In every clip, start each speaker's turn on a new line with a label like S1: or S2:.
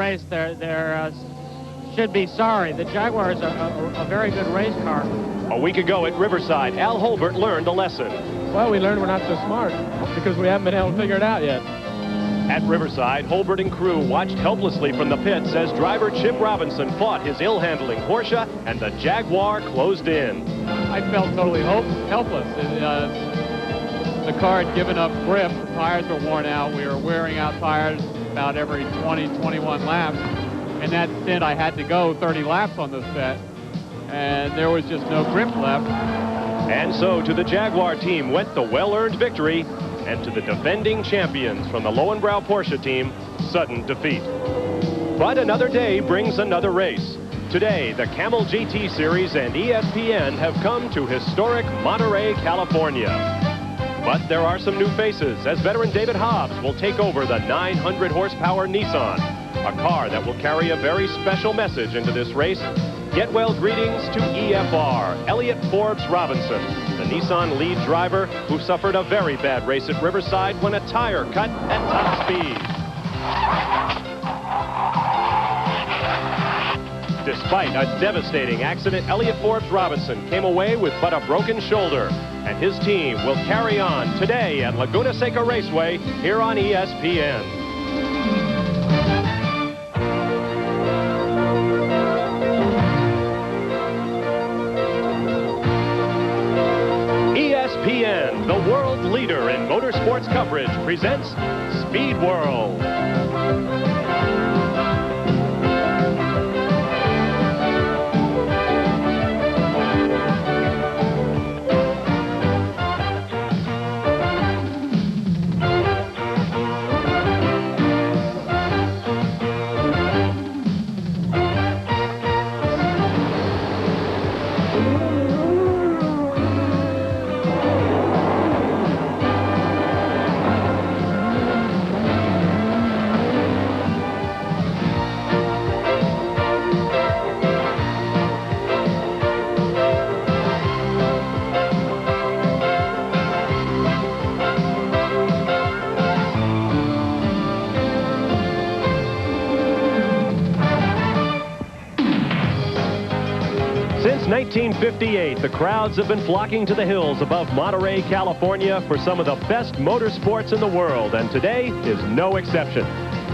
S1: race, they should be sorry. The Jaguar is a very good race car.
S2: A week ago at Riverside, Al Holbert learned a lesson.
S3: Well, we learned we're not so smart because we haven't been able to figure it out yet.
S2: At Riverside, Holbert and crew watched helplessly from the pits as driver Chip Robinson fought his ill-handling Porsche and the Jaguar closed in.
S3: I felt totally helpless. The car had given up grip. The tires were worn out. We were wearing out tires about every 20, 21 laps. In that stint, I had to go 30 laps on the set, and there was just no grip left.
S2: And so to the Jaguar team went the well-earned victory, and to the defending champions from the Lowenbrow Porsche team, sudden defeat. But another day brings another race. Today, the Camel GT Series and ESPN have come to historic Monterey, California. But there are some new faces, as veteran David Hobbs will take over the 900 horsepower Nissan, a car that will carry a very special message into this race. Get well greetings to EFR, Elliott Forbes Robinson, the Nissan lead driver who suffered a very bad race at Riverside when a tire cut at top speed. Despite a devastating accident, Elliott Forbes Robinson came away with but a broken shoulder, and his team will carry on today at Laguna Seca Raceway here on ESPN. ESPN, the world leader in motorsports coverage, presents Speed World. Since 1958, the crowds have been flocking to the hills above Monterey, California for some of the best motorsports in the world, and today is no exception.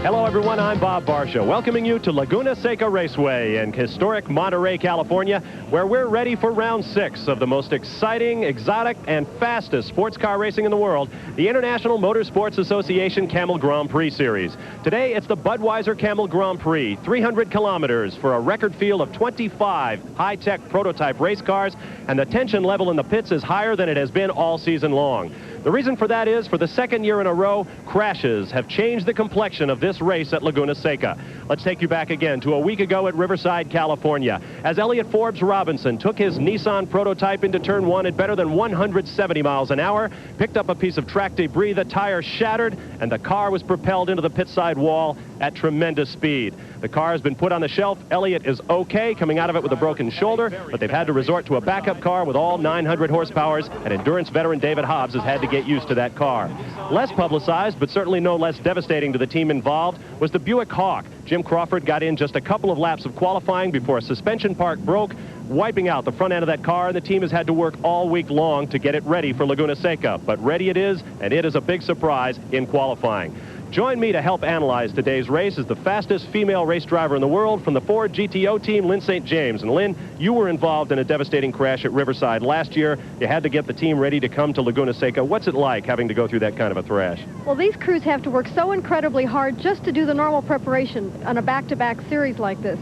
S2: Hello, everyone. I'm Bob Barsha, welcoming you to Laguna Seca Raceway in historic Monterey, California, where we're ready for round 6 of the most exciting, exotic, and fastest sports car racing in the world, the International Motorsports Association Camel Grand Prix Series. Today, it's the Budweiser Camel Grand Prix, 300 kilometers for a record field of 25 high-tech prototype race cars, and the tension level in the pits is higher than it has been all season long. The reason for that is, for the second year in a row, crashes have changed the complexion of this race at Laguna Seca. Let's take you back again to a week ago at Riverside, California, as Elliott Forbes Robinson took his Nissan prototype into turn 1 at better than 170 miles an hour, picked up a piece of track debris, the tire shattered, and the car was propelled into the pit side wall at tremendous speed. The car has been put on the shelf. Elliott is okay, coming out of it with a broken shoulder, but they've had to resort to a backup car with all 900 horsepowers, and endurance veteran David Hobbs has had to get used to that car. Less publicized, but certainly no less devastating to the team involved, was the Buick Hawk. Jim Crawford got in just a couple of laps of qualifying before a suspension part broke, wiping out the front end of that car, and the team has had to work all week long to get it ready for Laguna Seca. But ready it is, and it is a big surprise in qualifying. Join me to help analyze today's race is the fastest female race driver in the world from the Ford GTO team, Lynn St. James. And Lynn, you were involved in a devastating crash at Riverside last year. You had to get the team ready to come to Laguna Seca. What's it like having to go through that kind of a thrash?
S4: Well, these crews have to work so incredibly hard just to do the normal preparation on a back-to-back series like this.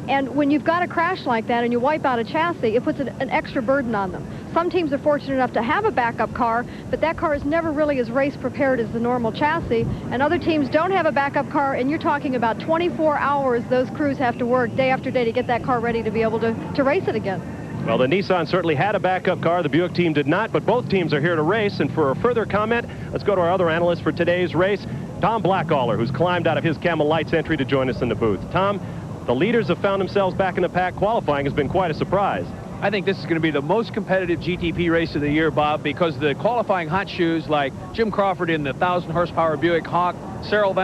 S4: And when you've got a crash like that and you wipe out a chassis, it puts an extra burden on them. Some teams are fortunate enough to have a backup car, but that car is never really as race prepared as the normal chassis. And other teams don't have a backup car, and you're talking about 24 hours those crews have to work day after day to get that car ready to be able to race it again.
S2: Well, the Nissan certainly had a backup car. The Buick team did not, but both teams are here to race. And for a further comment, let's go to our other analyst for today's race, Tom Blackaller, who's climbed out of his Camel Lights entry to join us in the booth. Tom, the leaders have found themselves back in the pack. Qualifying has been quite a surprise.
S5: I think this is going to be the most competitive GTP race of the year, Bob, because the qualifying hot shoes like Jim Crawford in the 1,000 horsepower Buick Hawk, Sarel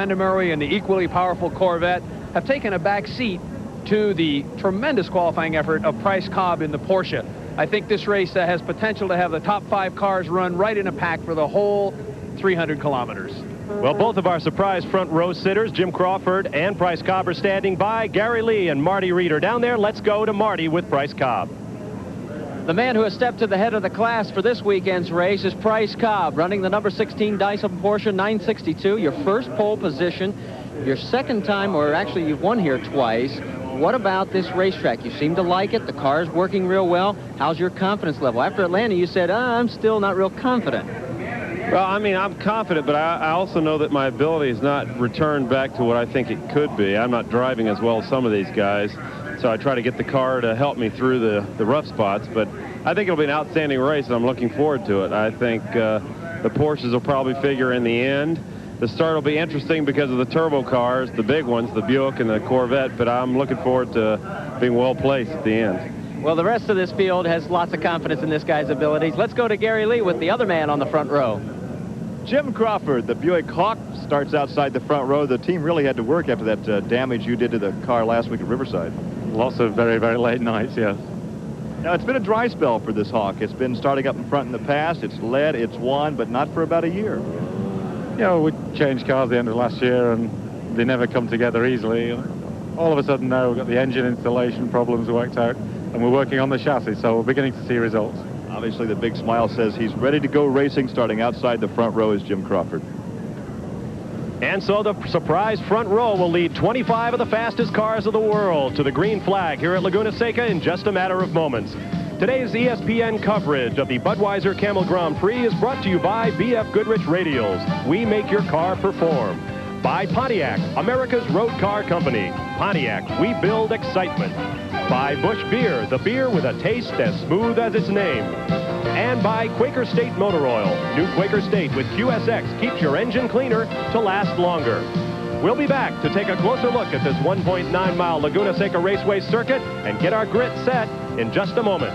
S5: in the equally powerful Corvette, have taken a back seat to the tremendous qualifying effort of Price Cobb in the Porsche. I think this race has potential to have the top 5 cars run right in a pack for the whole 300 kilometers.
S2: Well, both of our surprise front row sitters, Jim Crawford and Price Cobb, are standing by. Gary Lee and Marty Reed are down there. Let's go to Marty with Price Cobb.
S6: The man who has stepped to the head of the class for this weekend's race is Price Cobb, running the number 16 Dyson Porsche 962. Your first pole position, your second time, or actually you've won here twice. What about this racetrack? You seem to like it. The car's working real well. How's your confidence level? After Atlanta, you said, I'm still not real confident.
S7: Well, I mean, I'm confident, but I also know that my ability has not returned back to what I think it could be. I'm not driving as well as some of these guys, so I try to get the car to help me through the rough spots. But I think it'll be an outstanding race, and I'm looking forward to it. I think the Porsches will probably figure in the end. The start will be interesting because of the turbo cars, the big ones, the Buick and the Corvette, but I'm looking forward to being well placed at the end.
S6: Well, the rest of this field has lots of confidence in this guy's abilities. Let's go to Gary Lee with the other man on the front row.
S8: Jim Crawford, the Buick Hawk, starts outside the front row. The team really had to work after that damage you did to the car last week at Riverside.
S9: Lots of very, very late nights, yes.
S8: Now, it's been a dry spell for this Hawk. It's been starting up in front in the past. It's led, it's won, but not for about a year.
S9: Yeah, we changed cars the end of last year, and they never come together easily. All of a sudden now we've got the engine installation problems worked out, and we're working on the chassis, so we're beginning to see results.
S8: Obviously, the big smile says he's ready to go racing. Starting outside the front row is Jim Crawford.
S2: And so the surprise front row will lead 25 of the fastest cars of the world to the green flag here at Laguna Seca in just a matter of moments. Today's ESPN coverage of the Budweiser Camel Grand Prix is brought to you by BF Goodrich Radials. We make your car perform. By Pontiac, America's road car company. Pontiac, we build excitement. By Busch Beer, the beer with a taste as smooth as its name. And by Quaker State Motor Oil. New Quaker State with QSX keeps your engine cleaner to last longer. We'll be back to take a closer look at this 1.9-mile Laguna Seca Raceway circuit and get our grid set in just a moment.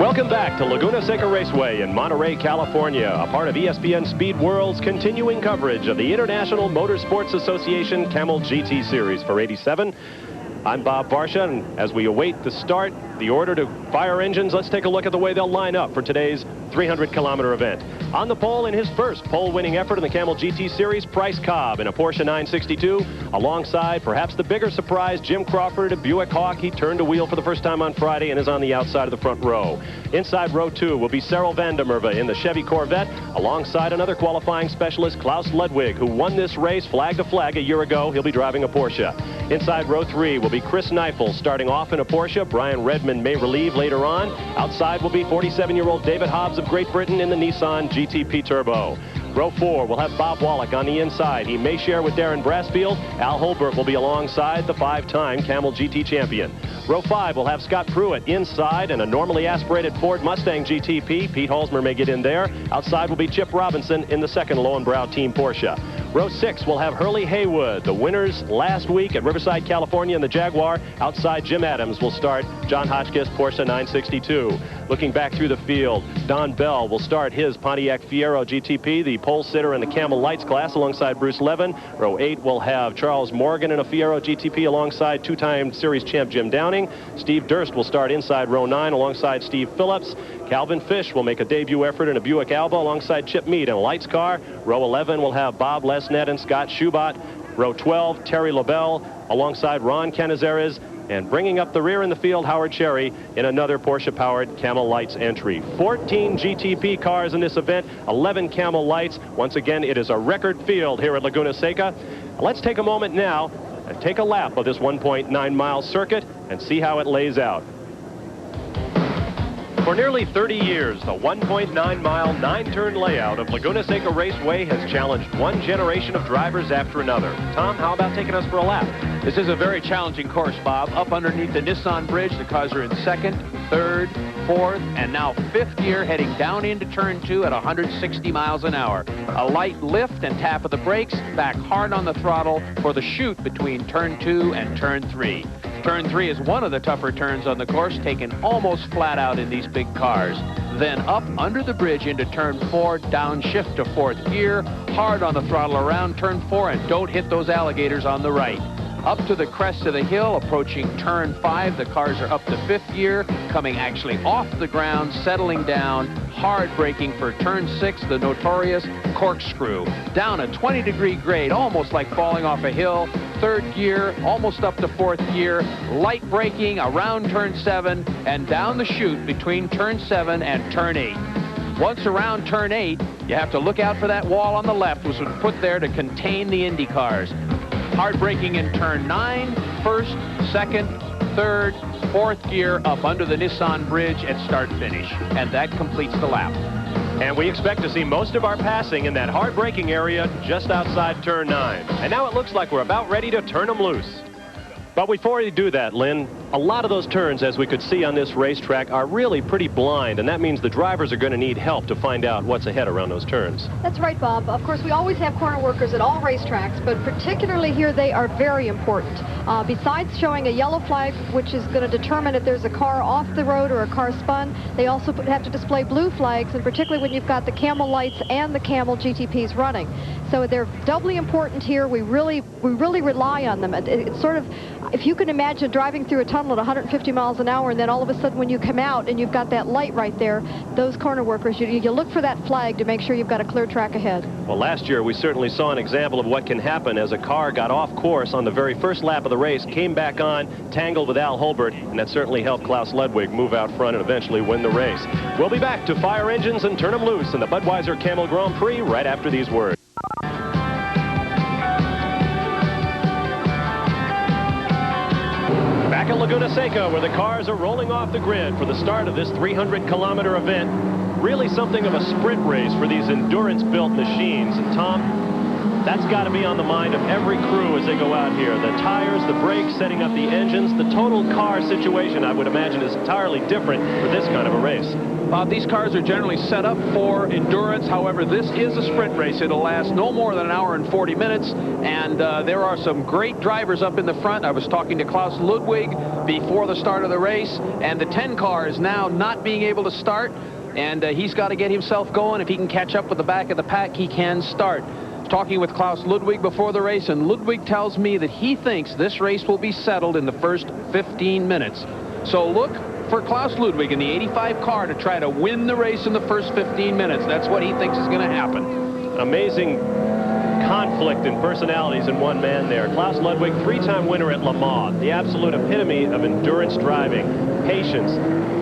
S2: Welcome back to Laguna Seca Raceway in Monterey, California, a part of ESPN Speed World's continuing coverage of the International Motorsports Association Camel GT Series for 87. I'm Bob Barsha, and as we await the start, the order to fire engines, let's take a look at the way they'll line up for today's 300-kilometer event. On the pole in his first pole-winning effort in the Camel GT Series, Price Cobb in a Porsche 962, alongside perhaps the bigger surprise, Jim Crawford, a Buick Hawk. He turned a wheel for the first time on Friday and is on the outside of the front row. Inside row 2 will be Sarel van der Merwe in the Chevy Corvette, alongside another qualifying specialist, Klaus Ludwig, who won this race flag to flag a year ago. He'll be driving a Porsche. Inside row 3 will be Chris Neifel starting off in a Porsche. Brian Redmond may relieve later on. Outside will be 47-year-old David Hobbs of Great Britain in the Nissan GTP Turbo. Row 4 will have Bob Wallach on the inside. He may share with Darren Brassfield. Al Holbert will be alongside the 5-time Camel GT champion. Row 5 will have Scott Pruitt inside and a normally aspirated Ford Mustang GTP. Pete Halsmer may get in there. Outside will be Chip Robinson in the second Lowenbrow Team Porsche. Row 6 will have Hurley Haywood, the winners last week at Riverside, California in the Jaguar. Outside Jim Adams will start John Hotchkiss Porsche 962. Looking back through the field, Don Bell will start his Pontiac Fiero GTP, the pole sitter in the Camel Lights class alongside Bruce Levin. Row 8 will have Charles Morgan in a Fiero GTP alongside two-time series champ Jim Downing. Steve Durst will start inside row 9 alongside Steve Phillips. Calvin Fish will make a debut effort in a Buick Alba alongside Chip Mead in a Lights car. Row 11 will have Bob Lesnett and Scott Schubot. Row 12, Terry LaBelle alongside Ron Canizares. And bringing up the rear in the field, Howard Cherry in another Porsche-powered Camel Lights entry. 14 GTP cars in this event, 11 Camel Lights. Once again, it is a record field here at Laguna Seca. Let's take a moment now and take a lap of this 1.9-mile circuit and see how it lays out. For nearly 30 years, the 1.9-mile, 9-turn layout of Laguna Seca Raceway has challenged one generation of drivers after another. Tom, how about taking us for a lap?
S5: This is a very challenging course, Bob. Up underneath the Nissan Bridge, the cars are in second, third, fourth, and now fifth gear, heading down into turn 2 at 160 miles an hour. A light lift and tap of the brakes, back hard on the throttle for the chute between turn 2 and turn 3. Turn 3 is one of the tougher turns on the course, taken almost flat out in these big cars. Then up under the bridge into turn 4, downshift to fourth gear, hard on the throttle around turn 4, and don't hit those alligators on the right. Up to the crest of the hill, approaching turn 5, the cars are up to fifth gear, coming actually off the ground, settling down, hard braking for turn 6, the notorious corkscrew. Down a 20-degree grade, almost like falling off a hill. Third gear, almost up to fourth gear, light braking around turn 7, and down the chute between turn 7 and turn 8. Once around turn 8, you have to look out for that wall on the left, which was put there to contain the Indy cars. Hard braking in turn 9, first, second, third, fourth gear up under the Nissan Bridge at start-finish. And that completes the lap.
S2: And we expect to see most of our passing in that hard braking area just outside turn 9. And now it looks like we're about ready to turn them loose. But before you do that, Lynn, a lot of those turns, as we could see on this racetrack, are really pretty blind, and that means the drivers are going to need help to find out what's ahead around those turns.
S4: That's right, Bob. Of course, we always have corner workers at all racetracks, but particularly here, they are very important. Besides showing a yellow flag, which is going to determine if there's a car off the road or a car spun, they also have to display blue flags, and particularly when you've got the Camel lights and the Camel GTPs running. So they're doubly important here. We really rely on them. It's sort of, if you can imagine driving through a tunnel at 150 miles an hour, and then all of a sudden when you come out and you've got that light right there, those corner workers, you look for that flag to make sure you've got a clear track ahead.
S2: Well, last year we certainly saw an example of what can happen as a car got off course on the very first lap of the race, came back on, tangled with Al Holbert, and that certainly helped Klaus Ludwig move out front and eventually win the race. We'll be back to fire engines and turn them loose in the Budweiser Camel Grand Prix right after these words. Back at Laguna Seca, where the cars are rolling off the grid for the start of this 300-kilometer event. Really something of a sprint race for these endurance-built machines. And Tom, that's got to be on the mind of every crew as they go out here. The tires, the brakes, setting up the engines, the total car situation, I would imagine, is entirely different for this kind of a race.
S5: Bob, these cars are generally set up for endurance. However, this is a sprint race. It'll last no more than an hour and 40 minutes, and there are some great drivers up in the front. I was talking to Klaus Ludwig before the start of the race, and the 10 car is now not being able to start, and he's got to get himself going. If he can catch up with the back of the pack, he can start. Talking with Klaus Ludwig before the race, and Ludwig tells me that he thinks this race will be settled in the first 15 minutes. So look for Klaus Ludwig in the 85 car to try to win the race in the first 15 minutes. That's what he thinks is going to happen.
S2: Amazing conflict in personalities in one man there. Klaus Ludwig, 3-time winner at Le Mans, the absolute epitome of endurance driving, patience,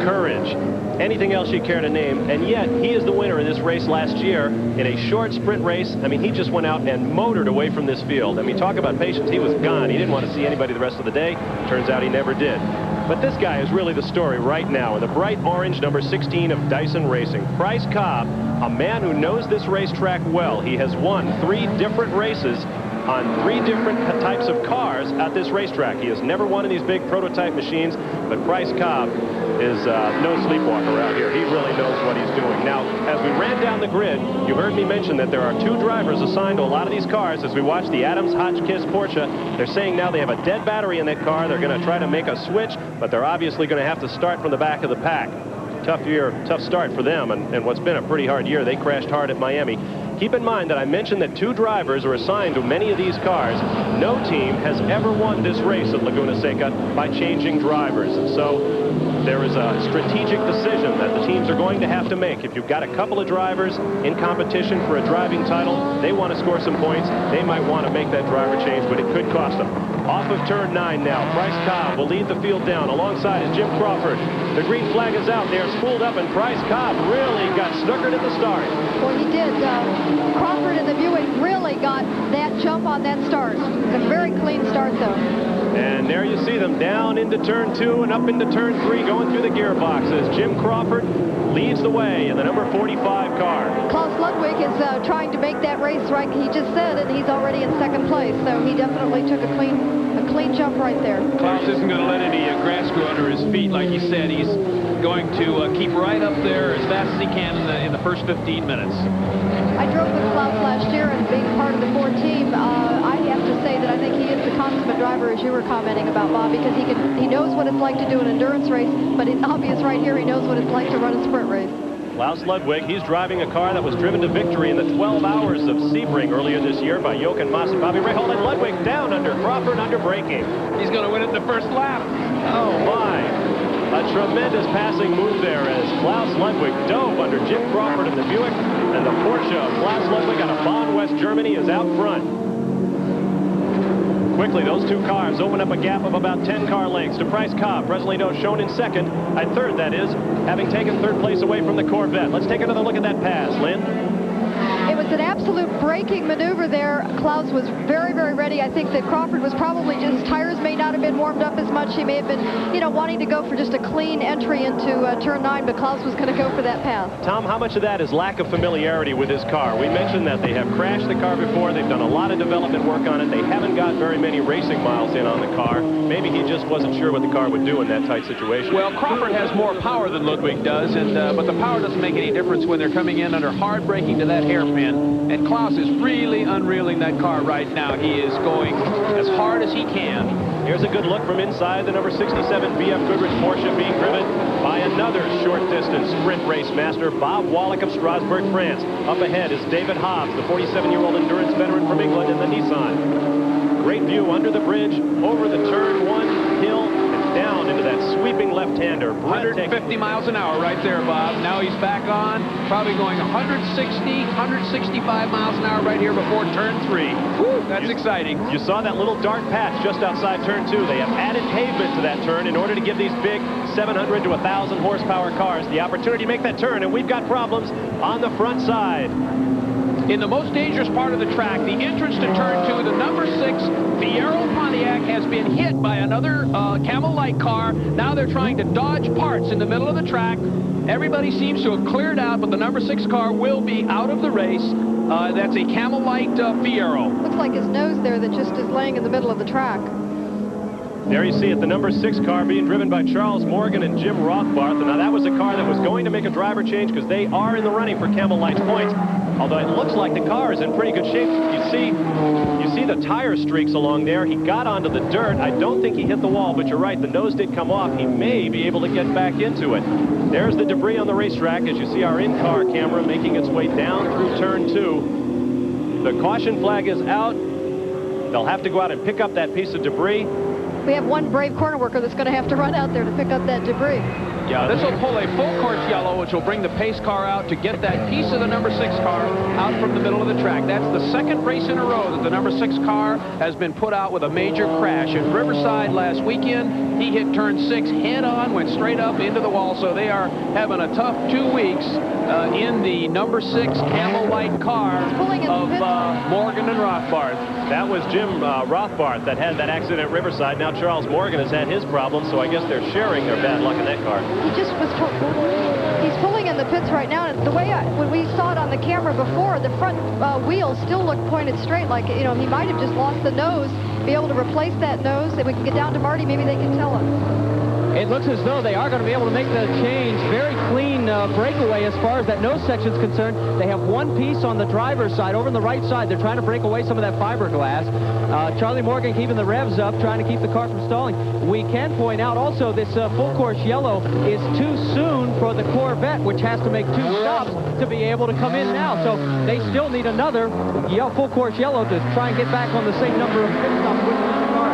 S2: courage, anything else you care to name, and yet he is the winner in this race last year in a short sprint race. I mean, he just went out and motored away from this field. I mean, talk about patience. He was gone. He didn't want to see anybody the rest of the day. Turns out he never did. But this guy is really the story right now in the bright orange number 16 of Dyson Racing. Price Cobb, a man who knows this racetrack well. He has won 3 different races on 3 different types of cars at this racetrack. He has never won in these big prototype machines, but Price Cobb is no sleepwalker out here. He really knows what he's doing. Now, as we ran down the grid, you heard me mention that there are 2 drivers assigned to a lot of these cars. As we watch the Adams-Hotchkiss Porsche, they're saying now they have a dead battery in that car. They're going to try to make a switch, but they're obviously going to have to start from the back of the pack. Tough year, tough start for them, and what's been a pretty hard year. They crashed hard at Miami. Keep in mind that I mentioned that 2 drivers are assigned to many of these cars. No team has ever won this race at Laguna Seca by changing drivers. And so there is a strategic decision that the teams are going to have to make. If you've got a couple of drivers in competition for a driving title, they want to score some points. They might want to make that driver change, but it could cost them. Off of turn 9 now. Price Cobb will lead the field down. Alongside is Jim Crawford. The green flag is out there, spooled up, and Price Cobb really got snookered at the start.
S4: Well, he did. Crawford in the Buick really got that jump on that start. It's a very clean start, though.
S2: And And there you see them down into turn 2 and up into turn 3, going through the gearboxes. Jim Crawford leads the way in the number 45 car.
S4: Klaus Ludwig is trying to make that race right, he just said, and he's already in second place, so he definitely took a clean jump right there.
S5: Klaus isn't going to let any grass grow under his feet, like he said. He's going to keep right up there as fast as he can in the first 15 minutes.
S4: I drove with Klaus last year, and being part of the Ford team, I have to say that I think he is the consummate driver, as you were commenting about, Bob, because he knows what it's like to do an endurance race, but it's obvious right here he knows what it's like to run a sprint race.
S2: Klaus Ludwig, he's driving a car that was driven to victory in the 12 hours of Sebring earlier this year by Jochen Mass and Bobby Rahal, and Ludwig down under Crawford under braking.
S5: He's going to win it in the first lap.
S2: Oh, my. A tremendous passing move there as Klaus Ludwig dove under Jim Crawford in the Buick, and the Porsche of Klaus Ludwig out of Bonn, West Germany is out front. Quickly, those two cars open up a gap of about 10 car lengths to Price Cobb, presently shown in second, third that is, having taken third place away from the Corvette. Let's take another look at that pass, Lynn.
S4: It was an absolute braking maneuver there. Klaus was very, very ready. I think that Crawford was probably just, tires may not have been warmed up as much. He may have been, wanting to go for just a clean entry into turn 9, but Klaus was going to go for that pass.
S2: Tom, how much of that is lack of familiarity with his car? We mentioned that they have crashed the car before. They've done a lot of development work on it. They haven't got very many racing miles in on the car. Maybe he just wasn't sure what the car would do in that tight situation.
S5: Well, Crawford has more power than Ludwig does, but the power doesn't make any difference when they're coming in under hard braking to that hairpin. And Klaus is really unreeling that car right now. He is going as hard as he can.
S2: Here's a good look from inside the number 67 BF Goodrich Porsche being driven by another short-distance sprint race master, Bob Wallach of Strasbourg, France. Up ahead is David Hobbs, the 47-year-old endurance veteran from England in the Nissan. Great view under the bridge, over the turn 1 hill, and down into that sweeping left-hander.
S5: 150 miles an hour right there, Bob. Now he's back on, probably going 165 miles an hour right here before turn 3. Woo, that's exciting.
S2: You saw that little dark patch just outside turn 2. They have added pavement to that turn in order to give these big 700 to 1,000 horsepower cars the opportunity to make that turn, and we've got problems on the front side.
S5: In the most dangerous part of the track, the entrance to turn 2, the number 6 Fiero Pontiac has been hit by another Camel Light car. Now they're trying to dodge parts in the middle of the track. Everybody seems to have cleared out, but the number 6 car will be out of the race. That's a Camel Light Fiero.
S4: Looks like his nose there that just is laying in the middle of the track.
S2: There you see it, the number 6 car being driven by Charles Morgan and Jim Rothbarth. And now that was a car that was going to make a driver change because they are in the running for Camel Light's points. Although it looks like the car is in pretty good shape. You see the tire streaks along there. He got onto the dirt. I don't think he hit the wall, but you're right, the nose did come off. He may be able to get back into it. There's the debris on the racetrack as you see our in-car camera making its way down through turn 2. The caution flag is out. They'll have to go out and pick up that piece of debris.
S4: We have one brave corner worker that's going to have to run out there to pick up that debris.
S5: Yeah, this will pull a full course yellow, which will bring the pace car out to get that piece of the number 6 car out from the middle of the track. That's the second race in a row that the number 6 car has been put out with a major crash. In Riverside last weekend, he hit turn 6 head on, went straight up into the wall. So they are having a tough 2 weeks in the number 6 Camel Light car of Morgan and Rothbarth.
S2: That was Jim Rothbarth that had that accident at Riverside. Now Charles Morgan has had his problems, so I guess they're sharing their bad luck in that car.
S4: He just was, he's pulling in the pits right now, and the way when we saw it on the camera before, the front wheels still look pointed straight, like, he might have just lost the nose, be able to replace that nose. If we can get down to Marty, maybe they can tell us.
S6: It looks as though they are going to be able to make the change. Very clean breakaway as far as that nose section is concerned. They have one piece on the driver's side. Over on the right side, they're trying to break away some of that fiberglass. Charlie Morgan keeping the revs up, trying to keep the car from stalling. We can point out also this full course yellow is too soon for the Corvette, which has to make 2 stops to be able to come in now. So they still need another full course yellow to try and get back on the same number of pit stops with the car.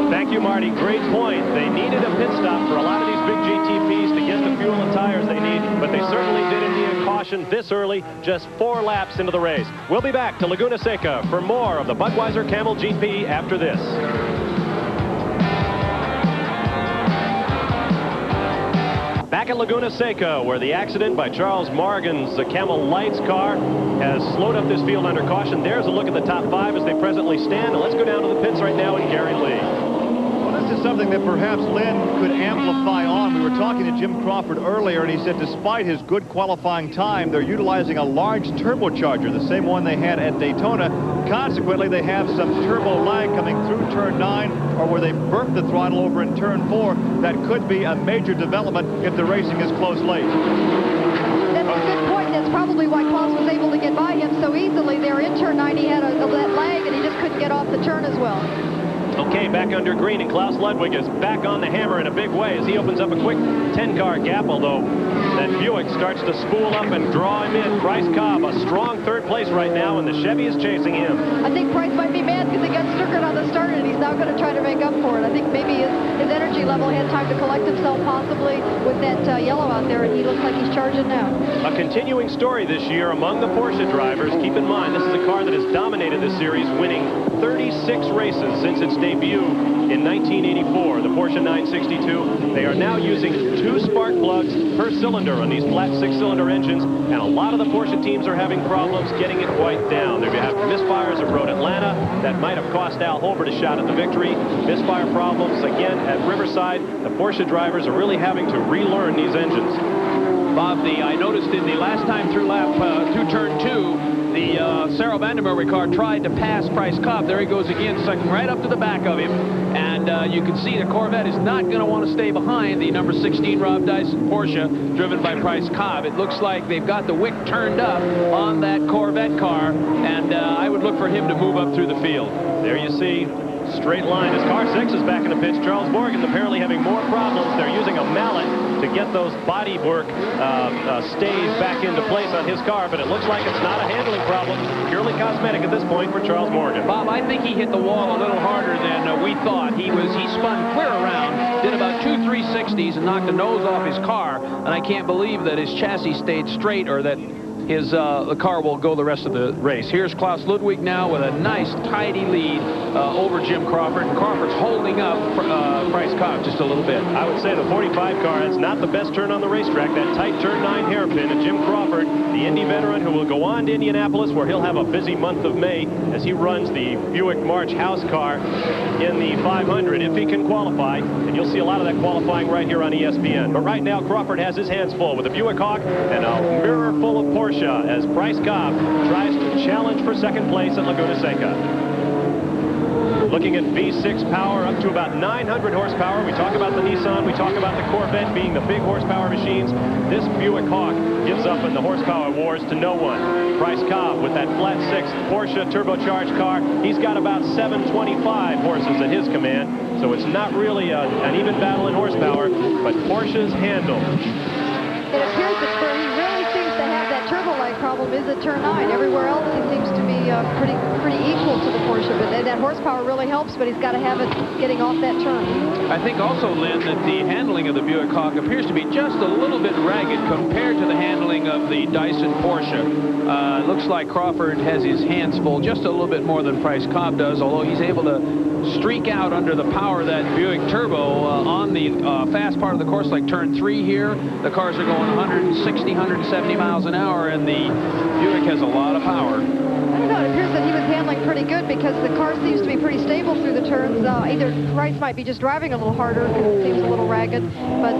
S2: Thank you, Marty. Great point. They needed a pit stop for a lot of these big GTPs to get the fuel and tires they need, but they certainly didn't need a caution this early, just 4 laps into the race. We'll be back to Laguna Seca for more of the Budweiser Camel GP after this. Back at Laguna Seca, where the accident by Charles Morgan's Camel Lights car has slowed up this field under caution. There's a look at the top 5 as they presently stand. And let's go down to the pits right now and Gary Lee.
S8: something that perhaps Lynn could amplify on. We were talking to Jim Crawford earlier, and he said despite his good qualifying time, they're utilizing a large turbocharger, the same one they had at Daytona. Consequently, they have some turbo lag coming through turn 9, or where they burnt the throttle over in turn 4. That could be a major development if the racing is close late.
S4: That's a good point. That's probably why Klaus was able to get by him so easily there in turn 9. He had that lag, and he just couldn't get off the turn as well.
S2: Okay, back under green, and Klaus Ludwig is back on the hammer in a big way as he opens up a quick 10-car gap, although that Buick starts to spool up and draw him in. Bryce Cobb, a strong third place right now, and the Chevy is chasing him.
S4: I think Bryce might be mad because he got stickered on the start, and he's now going to try to make up for it. I think maybe his energy level had time to collect himself possibly with that yellow out there, and he looks like he's charging now.
S2: A continuing story this year among the Porsche drivers. Keep in mind, this is a car that has dominated this series, winning 36 races since its debut in 1984, the Porsche 962. They are now using 2 spark plugs per cylinder on these flat 6-cylinder engines, and a lot of the Porsche teams are having problems getting it quite down. There you have misfires at Road Atlanta that might have cost Al Holbert a shot at the victory. Misfire problems again at Riverside. The Porsche drivers are really having to relearn these engines.
S5: Bob, I noticed in the last time through lap through turn 2, the Sarel Vandermeer car tried to pass Bryce Cobb. There he goes again, sucking right up to the back of him. And you can see the Corvette is not going to want to stay behind the number 16 Rob Dyson Porsche, driven by Bryce Cobb. It looks like they've got the wick turned up on that Corvette car, and I would look for him to move up through the field.
S2: There you see, straight line as car 6 is back in the pits. Charles Morgan apparently having more problems. They're using a mallet to get those bodywork stays back into place on his car, but it looks like it's not a handling problem, purely cosmetic at this point for Charles Morgan.
S5: Bob, I think he hit the wall a little harder than we thought. He spun clear around, did about 2 360s and knocked the nose off his car, and I can't believe that his chassis stayed straight or that the car will go the rest of the race. Here's Klaus Ludwig now with a nice, tidy lead over Jim Crawford. And Crawford's holding up Bryce Cobb just a little bit.
S2: I would say the 45 car, that's not the best turn on the racetrack. That tight turn 9 hairpin. And Jim Crawford, the Indy veteran who will go on to Indianapolis, where he'll have a busy month of May as he runs the Buick March house car in the 500, if he can qualify. And you'll see a lot of that qualifying right here on ESPN. But right now, Crawford has his hands full with a Buick Hawk and a mirror full of Porsche as Bryce Cobb tries to challenge for second place at Laguna Seca. Looking at V6 power up to about 900 horsepower. We talk about the Nissan, we talk about the Corvette being the big horsepower machines. This Buick Hawk gives up in the horsepower wars to no one. Bryce Cobb with that flat 6 Porsche turbocharged car, he's got about 725 horses at his command, so it's not really an even battle in horsepower, but Porsche's handle.
S4: It appears that where he really seems to have that turbo lag problem is at turn 9. Everywhere else he seems to be pretty equal to the Porsche, but that horsepower really helps, but he's got to have it getting off that turn.
S5: I think also, Lynn, that the handling of the Buick Hawk appears to be just a little bit ragged compared to the handling of the Dyson Porsche. It looks like Crawford has his hands full just a little bit more than Bryce Cobb does, although he's able to streak out under the power of that Buick Turbo on the fast part of the course, like turn 3 here. The cars are going 160, 170 miles an hour, and the Buick has a lot of power.
S4: I don't know. It appears that he was handling pretty good because the car seems to be pretty stable through the turns. Either Bryce might be just driving a little harder because it seems a little ragged, but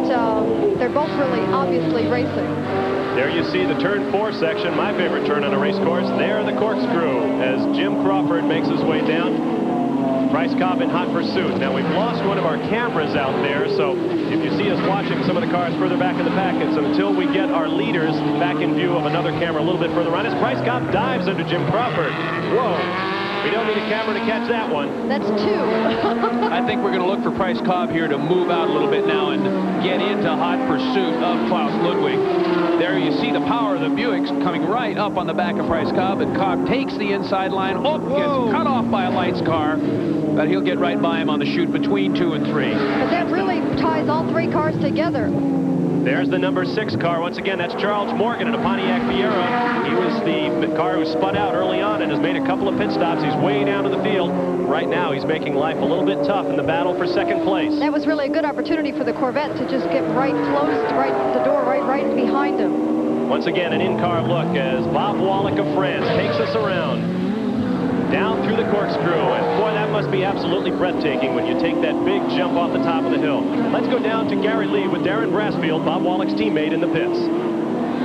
S4: they're both really obviously racing.
S2: There you see the turn 4 section, my favorite turn on a race course. There the corkscrew as Jim Crawford makes his way down. Bryce Cobb in hot pursuit. Now, we've lost one of our cameras out there, so if you see us watching some of the cars further back in the packet, so until we get our leaders back in view of another camera a little bit further on, as Bryce Cobb dives under Jim Crawford. Whoa. We don't need a camera to catch that one.
S4: That's 2.
S5: I think we're going to look for Bryce Cobb here to move out a little bit now and get into hot pursuit of Klaus Ludwig. There you see the power of the Buicks coming right up on the back of Bryce Cobb, and Cobb takes the inside line. Oh, gets cut off by a lights car, but he'll get right by him on the chute between 2 and 3.
S4: But that really ties all 3 cars together.
S2: There's the number 6 car. Once again, that's Charles Morgan in a Pontiac Fiero. He was the car who spun out early on and has made a couple of pit stops. He's way down to the field. Right now, he's making life a little bit tough in the battle for second place.
S4: That was really a good opportunity for the Corvette to just get right close, the door right behind him.
S2: Once again, an in-car look as Bob Wallach of France takes us around. down through the corkscrew. And boy, that must be absolutely breathtaking when you take that big jump off the top of the hill. Let's go down to Gary Lee with Darren Brassfield, Bob Wallach's teammate, in the pits.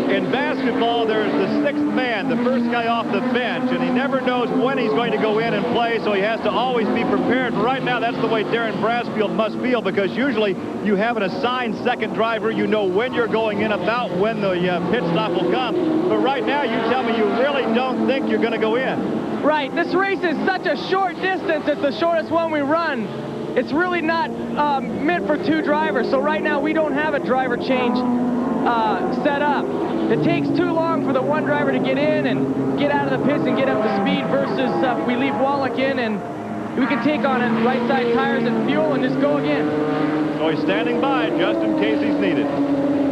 S8: In basketball, there's the sixth man, the first guy off the bench, and he never knows when he's going to go in and play, so he has to always be prepared. And right now, that's the way Darren Brassfield must feel, because usually you have an assigned second driver. You know when you're going in, about when the pit stop will come. But right now, you tell me you really don't think you're going to go in.
S10: Right. This race is such a short distance. It's the shortest one we run. It's really not meant for two drivers, so right now we don't have a driver change set up. It takes too long for the one driver to get in and get out of the pits and get up to speed versus we leave Wallach in and we can take on it right side tires and fuel and just go again.
S8: So he's standing by just in case he's needed.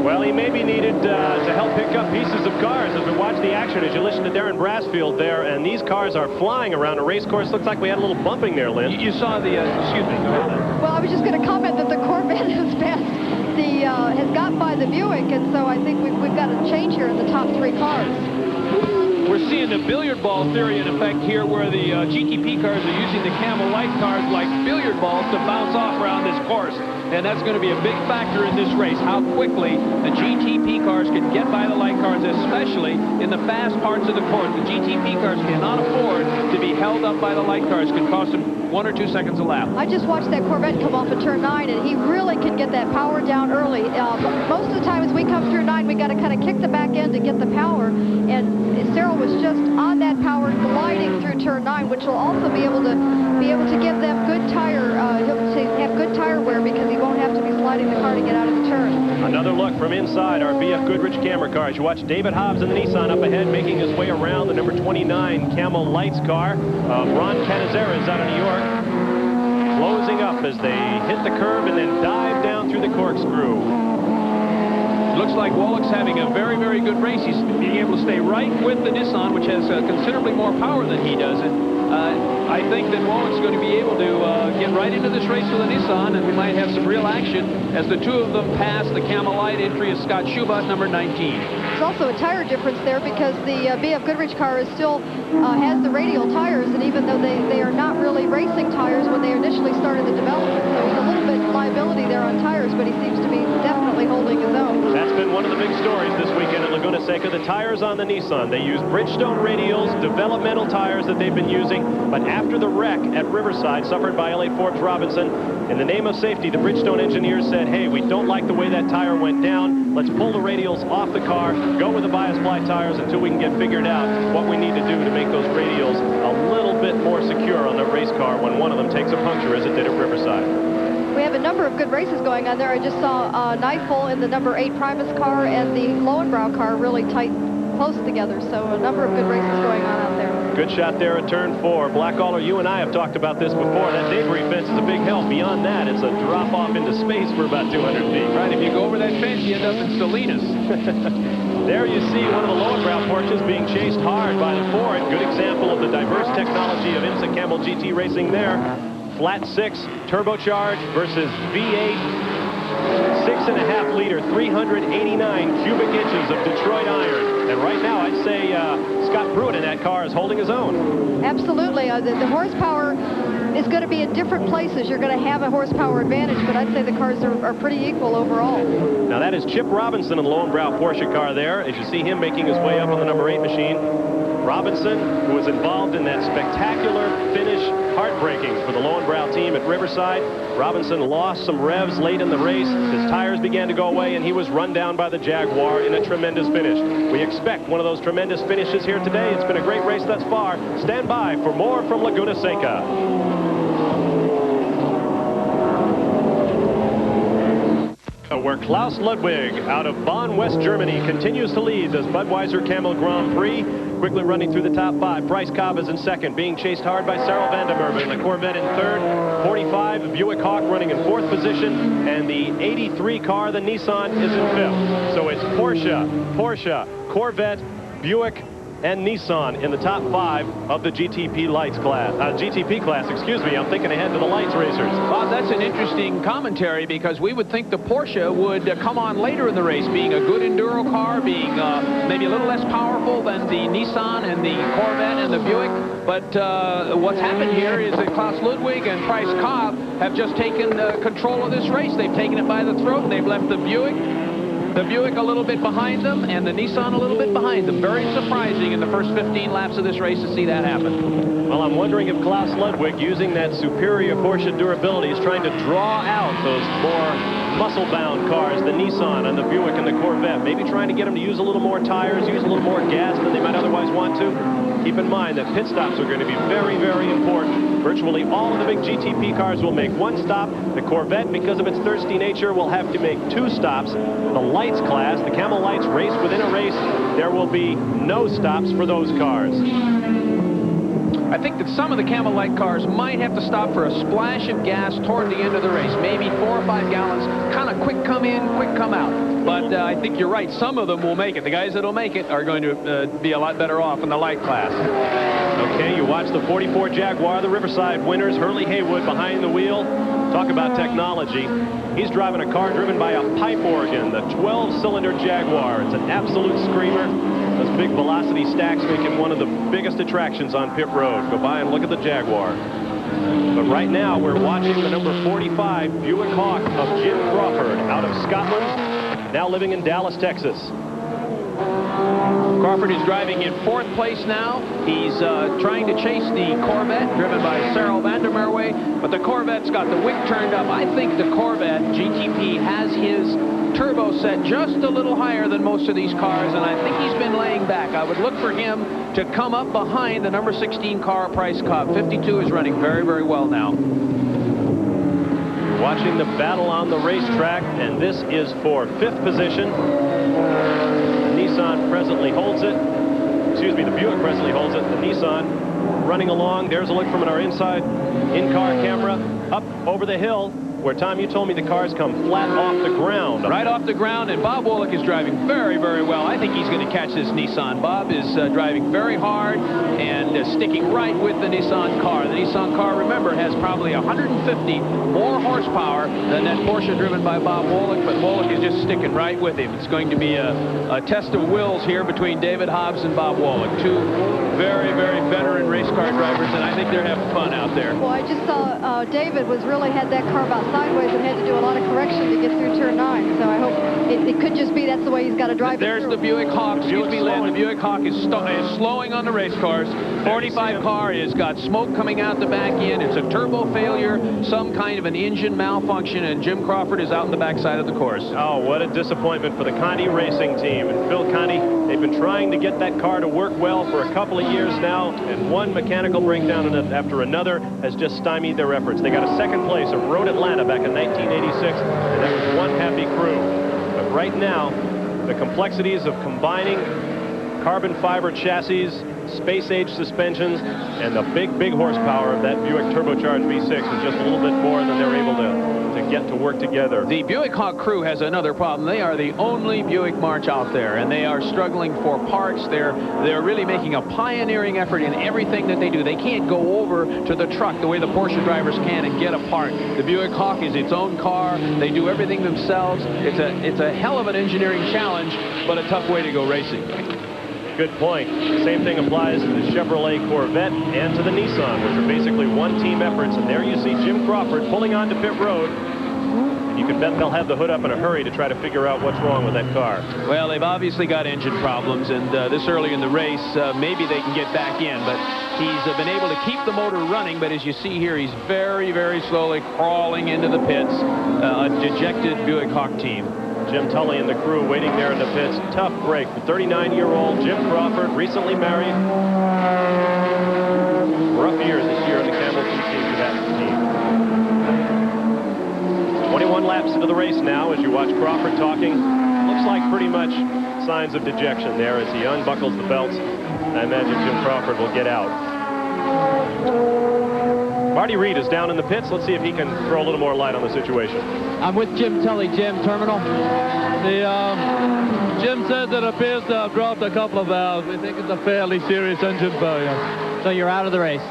S2: Well, he may be needed to help pick up pieces of cars as we watch the action, as you listen to Darren Brassfield there, and these cars are flying around a race course. Looks like we had a little bumping there, Lynn.
S5: You saw the, excuse me, go ahead.
S4: Well, I was just going to comment that the Corvette has got by the Buick, and so I think we've got a change here in the top three cars.
S5: We're seeing the billiard ball theory in effect here, where the GTP cars are using the Camel Light cars like billiard balls to bounce off around this course. And that's going to be a big factor in this race, how quickly the GTP cars can get by the light cars, especially in the fast parts of the course. The GTP cars cannot afford to be held up by the light cars. It can cost them 1 or 2 seconds a lap.
S4: I just watched that Corvette come off of turn 9, and he really can get that power down early. Most of the time as we come through 9, we got to kind of kick the back end to get the power, and Sarel was just on that power gliding through turn 9, which will also be able to give them good tire, have good tire wear, because he won't have to be sliding the car to get out of the turn.
S2: Another look from inside our BF Goodrich camera cars. You watch David Hobbs in the Nissan up ahead, making his way around the number 29 Camel Lights car. Ron Canizares out of New York, closing up as they hit the curve and then dive down through the corkscrew.
S5: Looks like Wallach's having a very, very good race. He's being able to stay right with the Nissan, which has considerably more power than he does. And I think that Wallach's going to be able to get right into this race with the Nissan, and we might have some real action as the two of them pass the Camel Light entry of Scott Schubert, number 19.
S4: There's also a tire difference there, because the BF Goodrich car is still has the radial tires, and even though they are not really racing tires when they initially started the development, so there's a little bit of liability there on tires, but he seems to be definitely holding his own.
S2: That's been one of the big stories this weekend at Laguna Seca. The tires on the Nissan. They use Bridgestone radials, developmental tires that they've been using, but after the wreck at Riverside suffered by L.A. Forbes Robinson, in the name of safety, the Bridgestone engineers said, hey, we don't like the way that tire went down. Let's pull the radials off the car, go with the bias ply tires until we can get figured out what we need to do to make those radials a little bit more secure on the race car when one of them takes a puncture, as it did at Riverside.
S4: We have a number of good races going on there. I just saw Knifel in the number 8 Primus car and the Lowenbrow car really tight, close together. So a number of good races going on out there.
S2: Good shot there at turn 4. Blackaller, you and I have talked about this before. That debris fence is a big help. Beyond that, it's a drop off into space for about 200 feet.
S5: Right, if you go over that fence, you end up in Salinas.
S2: There you see one of the Lowenbrow Porsches being chased hard by the Ford. Good example of the diverse technology of IMSA Camel GT racing there. Flat 6 turbocharged versus V8 6.5 liter 389 cubic inches of Detroit iron, and right now I'd say Scott Pruitt in that car is holding his own.
S4: Absolutely. The horsepower is going to be in different places. You're going to have a horsepower advantage, but I'd say the cars are pretty equal overall.
S2: Now that is Chip Robinson in the Lowenbrow Porsche car there, as you see him making his way up on the number 8 machine. Robinson, who was involved in that spectacular finish, heartbreaking for the Lowenbrow team at Riverside. Robinson lost some revs late in the race. His tires began to go away, and he was run down by the Jaguar in a tremendous finish. We expect one of those tremendous finishes here today. It's been a great race thus far. Stand by for more from Laguna Seca. Where Klaus Ludwig out of Bonn, West Germany, continues to lead this Budweiser Camel Grand Prix. Quickly running through the top 5. Bryce Cobb is in second, being chased hard by Sarel van der Merwe. The Corvette in third. 45, Buick Hawk running in 4th position. And the 83 car, the Nissan, is in 5th. So it's Porsche, Corvette, Buick, and Nissan in the top 5 of the GTP class, excuse me. I'm thinking ahead to the lights racers.
S5: Bob, that's an interesting commentary because we would think the Porsche would come on later in the race, being a good enduro car, being maybe a little less powerful than the Nissan and the Corvette and the Buick. But what's happened here is that Klaus Ludwig and Price Cobb have just taken control of this race. They've taken it by the throat, and they've left the Buick a little bit behind them, and the Nissan a little bit behind them. Very surprising in the first 15 laps of this race to see that happen.
S2: Well, I'm wondering if Klaus Ludwig, using that superior Porsche durability, is trying to draw out those more muscle-bound cars, the Nissan and the Buick and the Corvette. Maybe trying to get them to use a little more tires, use a little more gas than they might otherwise want to. Keep in mind that pit stops are going to be very, very important. Virtually all of the big GTP cars will make one stop. The Corvette, because of its thirsty nature, will have to make 2 stops. The lights class, the Camel Lights race within a race, there will be no stops for those cars.
S5: I think that some of the Camel Light cars might have to stop for a splash of gas toward the end of the race. Maybe 4 or 5 gallons, kind of quick come in, quick come out. But I think you're right. Some of them will make it. The guys that will make it are going to be a lot better off in the light class.
S2: Okay, you watch the 44 Jaguar, the Riverside winners, Hurley Haywood behind the wheel. Talk about technology. He's driving a car driven by a pipe organ, the 12-cylinder Jaguar. It's an absolute screamer. Those big velocity stacks make him one of the biggest attractions on pit road. Go by and look at the Jaguar. But right now, we're watching the number 45 Buick Hawk of Jim Crawford out of Scotland, now living in Dallas, Texas.
S5: Crawford is driving in 4th place now. He's trying to chase the Corvette, driven by Sarel van der Merwe, but the Corvette's got the wick turned up. I think the Corvette GTP has his turbo set just a little higher than most of these cars, and I think he's been laying back. I would look for him to come up behind the number 16 car, Price Cobb. 52 is running very, very well now.
S2: You're watching the battle on the racetrack, and this is for 5th position. Nissan presently holds it. Excuse me, the Buick presently holds it. The Nissan running along. There's a look from our inside in-car camera up over the hill, where, Tom, you told me the cars come flat off the ground.
S5: Right off the ground, and Bob Wolick is driving very, very well. I think he's going to catch this Nissan. Bob is driving very hard and sticking right with the Nissan car. The Nissan car, remember, has probably 150 more horsepower than that Porsche driven by Bob Wolick, but Wolick is just sticking right with him. It's going to be a test of wills here between David Hobbs and Bob Wolick. 2 very, very veteran race car drivers, and I think they're having fun out there.
S4: Well, I just saw David had that car about sideways and had to do a lot of correction to get through turn 9. So I hope it could just be that's the way he's got to drive.
S5: There's the Buick Hawk. Excuse me, Lynn. The Buick Hawk is slowing on the race cars. 45 car has got smoke coming out the back end. It's a turbo failure, some kind of an engine malfunction, and Jim Crawford is out in the backside of the course.
S2: Oh, what a disappointment for the Conti Racing team. And Phil Conti, they've been trying to get that car to work well for a couple of years now, and one mechanical breakdown after another has just stymied their efforts. They got a 2nd place at Road Atlanta back in 1986, and that was one happy crew. But right now, the complexities of combining carbon fiber chassis, space-age suspensions, and the big horsepower of that Buick turbocharged V6 is just a little bit more than they're able to get to work together.
S5: The Buick Hawk crew has another problem. They are the only Buick March out there, and they are struggling for parts. They're really making a pioneering effort in everything that they do. They can't go over to the truck the way the Porsche drivers can and get a part. The Buick Hawk is its own car. They do everything themselves. It's a hell of an engineering challenge, but a tough way to go racing.
S2: Good point. The same thing applies to the Chevrolet Corvette and to the Nissan, which are basically one-team efforts. And there you see Jim Crawford pulling onto pit road. And you can bet they'll have the hood up in a hurry to try to figure out what's wrong with that car.
S5: Well, they've obviously got engine problems, and this early in the race, maybe they can get back in. But he's been able to keep the motor running, but as you see here, he's very, very slowly crawling into the pits. A dejected Buick Hawk team.
S2: Jim Tully and the crew waiting there in the pits. Tough break for 39-year-old Jim Crawford, recently married. Rough years this year in the Camel team for that team. 21 laps into the race now as you watch Crawford talking. Looks like pretty much signs of dejection there as he unbuckles the belts. I imagine Jim Crawford will get out. Marty Reed is down in the pits. Let's see if he can throw a little more light on the situation.
S6: I'm with Jim Tully. Jim, terminal.
S11: Jim says it appears to have dropped a couple of valves. We think it's a fairly serious engine failure.
S6: So you're out of the race?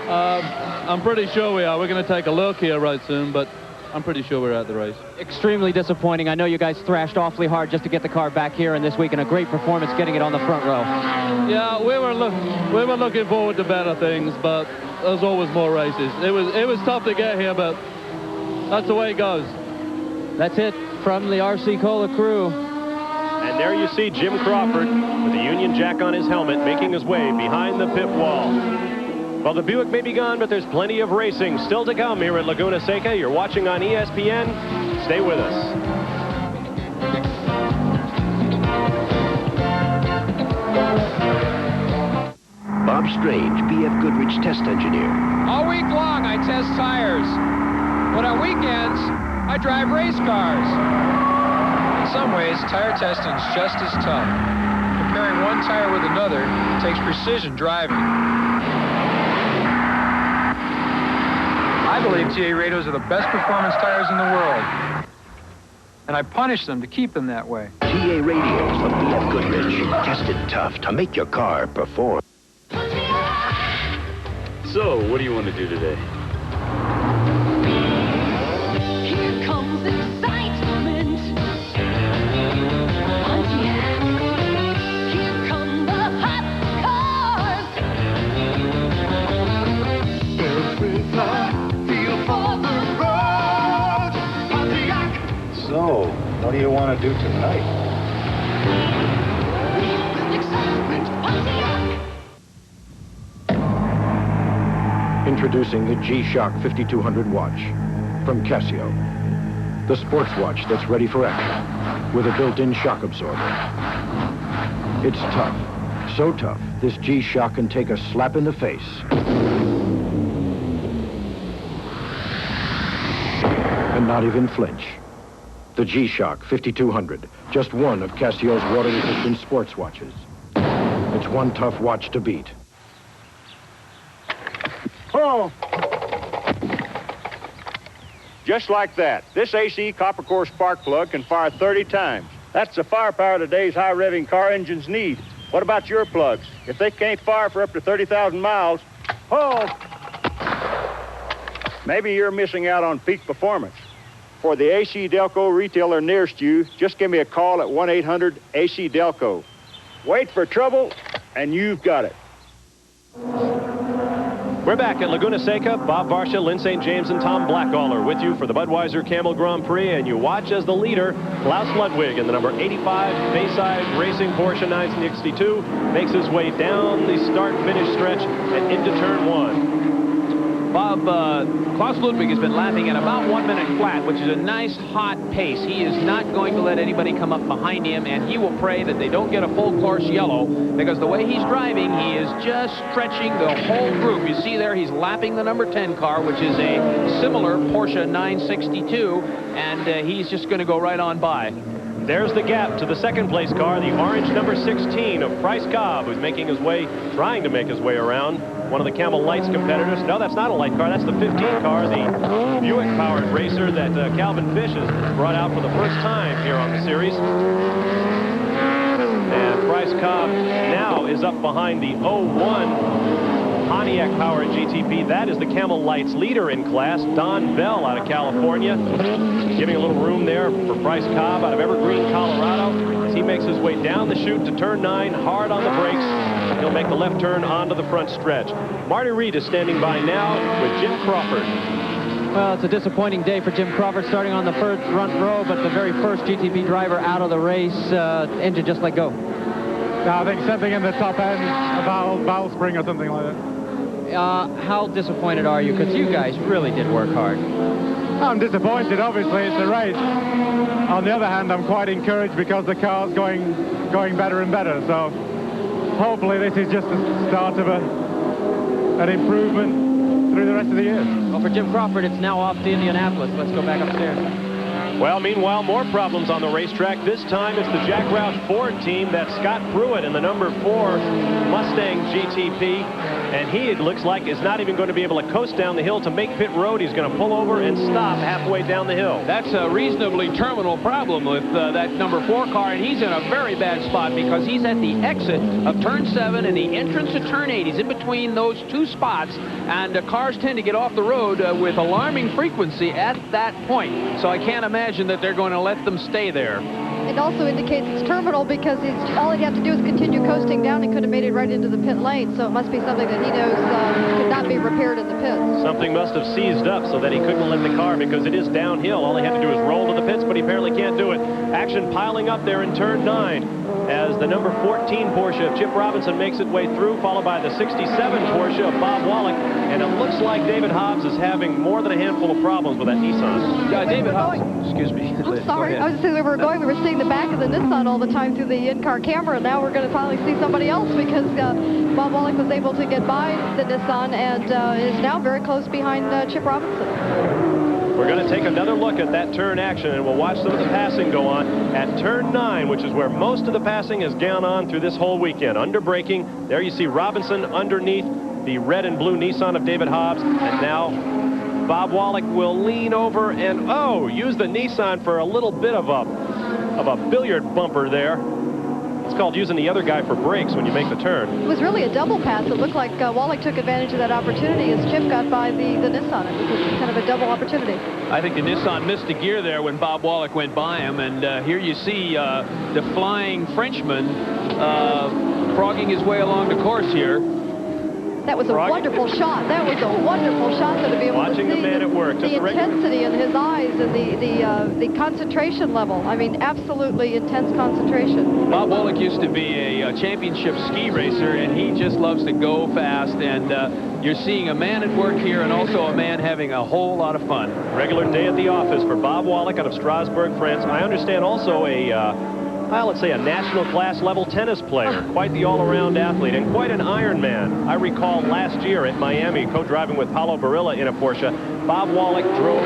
S11: I'm pretty sure we are. We're going to take a look here right soon, but I'm pretty sure we're at the race.
S6: Extremely disappointing. I know you guys thrashed awfully hard just to get the car back here, and this week in a great performance getting it on the front row.
S11: Yeah, we were looking forward to better things, but there's always more races. It was tough to get here, but that's the way it goes.
S6: That's it from the RC Cola crew.
S2: And there you see Jim Crawford with the Union Jack on his helmet making his way behind the pit wall. Well, the Buick may be gone, but there's plenty of racing still to come here at Laguna Seca. You're watching on ESPN. Stay with us.
S12: Bob Strange, BF Goodrich test engineer.
S5: All week long, I test tires. But on weekends, I drive race cars. In some ways, tire testing is just as tough. Comparing one tire with another takes precision driving. I believe TA Radios are the best performance tires in the world. And I punish them to keep them that way.
S12: TA Radios of BF Goodrich. Tested tough to make your car perform.
S13: So, what do you want to do today?
S14: Here comes excitement. Here come the hot cars. Everything feel for the road. Pontiac.
S15: So, what do you want to do tonight?
S14: Excitement, Pontiac.
S16: Introducing the G-Shock 5200 watch from Casio. The sports watch that's ready for action with a built-in shock absorber. It's tough, so tough, this G-Shock can take a slap in the face and not even flinch. The G-Shock 5200, just one of Casio's water-resistant sports watches. It's one tough watch to beat.
S17: Oh! Just like that, this AC copper core spark plug can fire 30 times. That's the firepower today's high-revving car engines need. What about your plugs? If they can't fire for up to 30,000 miles, oh! Maybe you're missing out on peak performance. For the AC Delco retailer nearest you, just give me a call at 1-800-AC-DELCO. Wait for trouble, and you've got it.
S2: We're back at Laguna Seca. Bob Varsha, Lynn St. James, and Tom Blackaller with you for the Budweiser Camel Grand Prix, and you watch as the leader, Klaus Ludwig, in the number 85 Bayside Racing Porsche 962, makes his way down the start-finish stretch and into turn one.
S5: Bob, Klaus Ludwig has been lapping at about 1 minute flat, which is a nice, hot pace. He is not going to let anybody come up behind him, and he will pray that they don't get a full course yellow, because the way he's driving, he is just stretching the whole group. You see there, he's lapping the number 10 car, which is a similar Porsche 962, and he's just going to go right on by.
S2: There's the gap to the second place car, the orange number 16 of Price Cobb, who's making his way, trying to make his way around one of the Camel Lights competitors. No, that's not a light car. That's the 15 car, the Buick-powered racer that Calvin Fish has brought out for the first time here on the series. And Price Cobb now is up behind the 01 Pontiac-powered GTP. That is the Camel Lights leader in class, Don Bell out of California, giving a little room there for Price Cobb out of Evergreen, Colorado, as he makes his way down the chute to turn 9, hard on the brakes. He'll make the left turn onto the front stretch. Marty Reed is standing by now with Jim Crawford.
S6: Well, it's a disappointing day for Jim Crawford, starting on the front row, but the very first GTP driver out of the race, engine just let go.
S9: I think something in the top end, a valve spring or something like that.
S6: How disappointed are you? Because you guys really did work hard.
S9: I'm disappointed, obviously, it's a race. On the other hand, I'm quite encouraged because the car's going better and better, so hopefully this is just the start of an improvement through the rest of the year.
S6: Well, for Jim Crawford, it's now off to Indianapolis. Let's go back upstairs.
S2: Well, meanwhile, more problems on the racetrack. This time it's the Jack Roush Ford team. That's Scott Pruitt in the number 4 Mustang GTP. and he, it looks like, is not even going to be able to coast down the hill to make pit road. He's going to pull over and stop halfway down the hill.
S5: That's a reasonably terminal problem with that number 4 car, and he's in a very bad spot because he's at the exit of turn 7 and the entrance to turn 8. He's in between those 2 spots, and cars tend to get off the road with alarming frequency at that point. So I can't imagine that they're going to let them stay there.
S4: It also indicates it's terminal because all he'd have to do is continue coasting down and could have made it right into the pit lane. So it must be something that he knows could not be repaired in the pits.
S2: Something must have seized up so that he couldn't let the car, because it is downhill. All he had to do is roll to the pits, but he apparently can't do it. Action piling up there in turn 9 as the number 14 Porsche of Chip Robinson makes its way through, followed by the 67 Porsche of Bob Wallach. And it looks like David Hobbs is having more than a handful of problems with that Nissan.
S5: David Hobbs, excuse me.
S4: I'm sorry. I was just saying we were seeing the back of the Nissan all the time through the in-car camera. And now we're going to finally see somebody else because Bob Wallach was able to get by the Nissan and is now very close behind Chip Robinson.
S2: We're going to take another look at that turn action, and we'll watch some of the passing go on at turn 9, which is where most of the passing has gone on through this whole weekend. Under braking, there you see Robinson underneath the red and blue Nissan of David Hobbs, and now Bob Wallach will lean over and, use the Nissan for a little bit of a billiard bumper there. It's called using the other guy for brakes when you make the turn.
S4: It was really a double pass. It looked like Wallach took advantage of that opportunity as Chip got by the Nissan. It was kind of a double opportunity.
S5: I think the Nissan missed a gear there when Bob Wallach went by him, and here you see the flying Frenchman frogging his way along the course here.
S4: That was a wonderful shot. That was a wonderful shot to be able to see
S2: the man at work.
S4: The intensity in his eyes and the concentration level. I mean, absolutely intense concentration.
S5: Bob Wallach used to be a championship ski racer, and he just loves to go fast. And you're seeing a man at work here and also a man having a whole lot of fun.
S2: Regular day at the office for Bob Wallach out of Strasbourg, France. I understand also let's say a national class level tennis player, quite the all-around athlete, and quite an Iron Man. I recall last year at Miami, co-driving with Paulo Barilla in a Porsche, Bob Wallach drove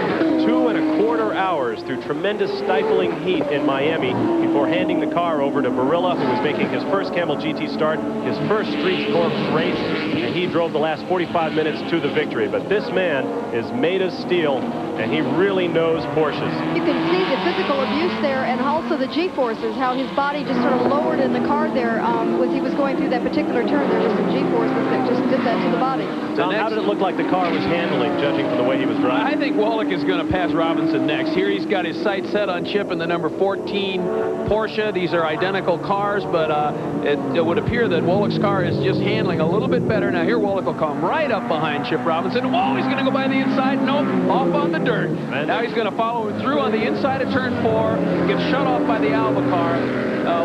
S2: 2¼ hours through tremendous stifling heat in Miami before handing the car over to Barilla, who was making his first Camel GT start, his first Street Corps race, and he drove the last 45 minutes to the victory. But this man is made of steel, and he really knows Porsches.
S4: You can see the physical abuse there and also the G-forces, how his body just sort of lowered in the car there as he was going through that particular turn. There were some G-forces that just did that to the body.
S2: Tom, how did it look like the car was handling, judging from the way he was driving?
S5: I think Wallach is going to pass Robinson next. Here he's got his sights set on Chip in the number 14 Porsche. These are identical cars, but it would appear that Wallach's car is just handling a little bit better. Now here Wallach will come right up behind Chip Robinson. Whoa, he's going to go by the inside. Nope, off on the dirt. And now he's going to follow him through on the inside of turn 4, gets shut off by the Alba car.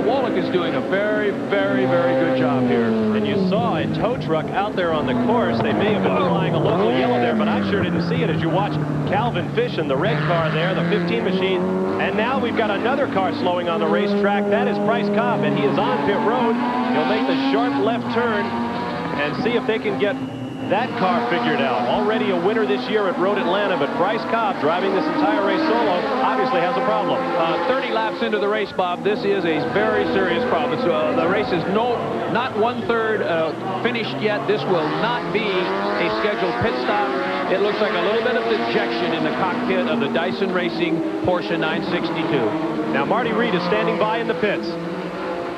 S5: Wallach is doing a very, very, very good job here.
S2: And you saw a tow truck out there on the course. They may have been flying a local yellow there, but I sure didn't see it as you watch Calvin Fish in the red car there, the 15 machine. And now we've got another car slowing on the racetrack. That is Bryce Cobb, and he is on pit road. He'll make the sharp left turn and see if they can get that car figured out. Already a winner this year at Road Atlanta, but Bryce Cobb, driving this entire race solo, obviously has a problem.
S5: 30 laps into the race, Bob, this is a very serious problem. So the race is not 1/3 finished yet. This will not be a scheduled pit stop. It looks like a little bit of dejection in the cockpit of the Dyson Racing Porsche 962.
S2: Now Marty Reed is standing by in the pits.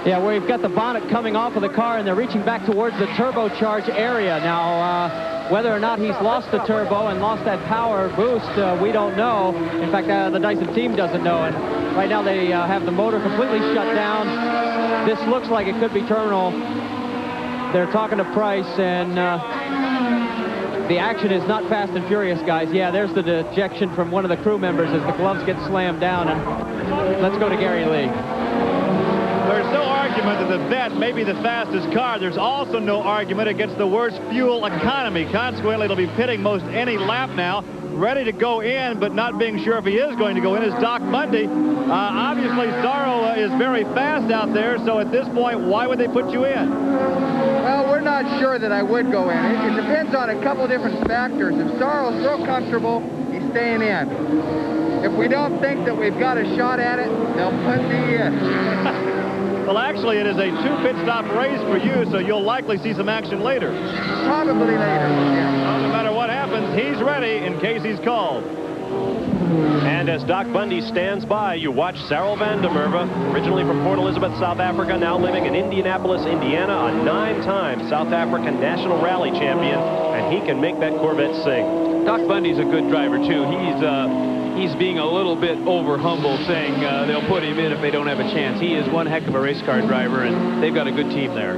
S6: Yeah, we've got the bonnet coming off of the car, and they're reaching back towards the turbocharge area. Now, whether or not he's lost the turbo and lost that power boost, we don't know. In fact, the Dyson team doesn't know. And right now they have the motor completely shut down. This looks like it could be terminal. They're talking to Price, and the action is not fast and furious, guys. Yeah, there's the dejection from one of the crew members as the gloves get slammed down. And let's go to Gary Lee.
S8: There's no argument that the Vette may be the fastest car. There's also no argument against the worst fuel economy. Consequently, it'll be pitting most any lap now. Ready to go in, but not being sure if he is going to go in, is Doc Mundy. Obviously, Sarel is very fast out there, so at this point, why would they put you in?
S18: Well, we're not sure that I would go in. It depends on a couple different factors. If Sarel's real comfortable, he's staying in. If we don't think that we've got a shot at it, they'll put me in.
S8: Well, actually, it is a 2-pit stop race for you, so you'll likely see some action later.
S18: Probably later, yeah.
S8: Well, no matter what happens, he's ready in case he's called.
S2: And as Doc Bundy stands by, you watch Sarel van der Merwe, originally from Port Elizabeth, South Africa, now living in Indianapolis, Indiana, a 9-time South African National Rally champion, and he can make that Corvette sing.
S5: Doc Bundy's a good driver, too. He's being a little bit over-humble, saying they'll put him in if they don't have a chance. He is one heck of a race car driver, and they've got a good team there.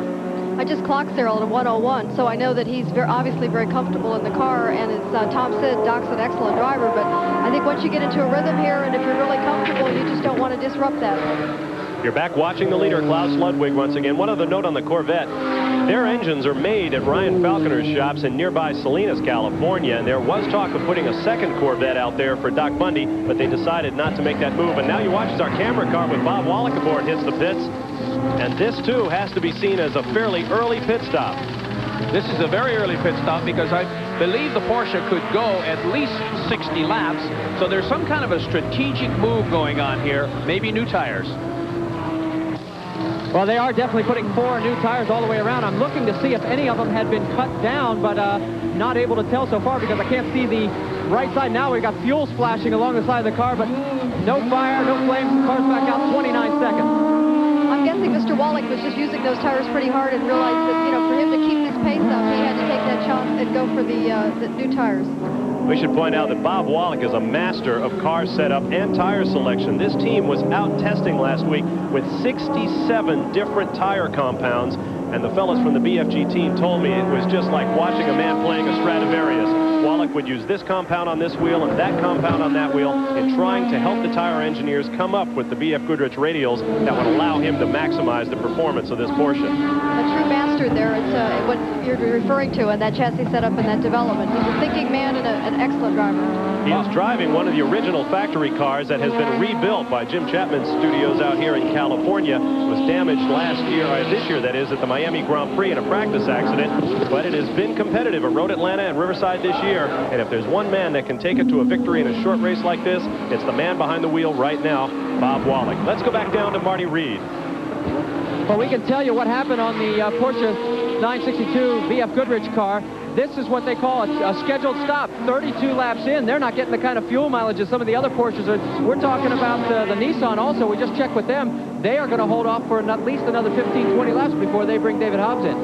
S4: I just clocked Sarel at a 101, so I know that he's obviously very comfortable in the car, and as Tom said, Doc's an excellent driver, but I think once you get into a rhythm here, and if you're really comfortable, you just don't want to disrupt that.
S2: You're back watching the leader, Klaus Ludwig, once again. One other note on the Corvette. Their engines are made at Ryan Falconer's shops in nearby Salinas, California, and there was talk of putting a second Corvette out there for Doc Bundy, but they decided not to make that move. And now you watch as our camera car with Bob Wallach aboard hits the pits, and this, too, has to be seen as a fairly early pit stop.
S5: This is a very early pit stop because I believe the Porsche could go at least 60 laps, so there's some kind of a strategic move going on here, maybe new tires.
S6: Well, they are definitely putting 4 new tires all the way around. I'm looking to see if any of them had been cut down, but not able to tell so far because I can't see the right side. Now we've got fuel splashing along the side of the car, but no fire, no flames. The car's back out 29 seconds.
S4: I'm guessing Mr. Wallach was just using those tires pretty hard and realized that, you know, for him to keep his pace up, he had to take that chance and go for the new tires.
S2: We should point out that Bob Wallach is a master of car setup and tire selection. This team was out testing last week with 67 different tire compounds, and the fellas from the BFG team told me it was just like watching a man playing a Stradivarius. Wallach would use this compound on this wheel and that compound on that wheel in trying to help the tire engineers come up with the BF Goodrich radials that would allow him to maximize the performance of this Porsche.
S4: A true master there. It's what you're referring to in that chassis setup and that development. He's a thinking man and an excellent driver.
S2: He is driving one of the original factory cars that has been rebuilt by Jim Chapman's studios out here in California. It was damaged this year, that is, at the Miami Grand Prix in a practice accident, but it has been competitive at Road Atlanta and Riverside this year. And if there's one man that can take it to a victory in a short race like this, it's the man behind the wheel right now, Bob Wallach. Let's go back down to Marty Reed.
S6: Well, we can tell you what happened on the Porsche 962 BF Goodrich car. This is what they call a scheduled stop. 32 laps in, they're not getting the kind of fuel mileage as some of the other Porsches are. We're talking about the Nissan also. We just checked with them. They are going to hold off for at least another 15, 20 laps before they bring David Hobbs in.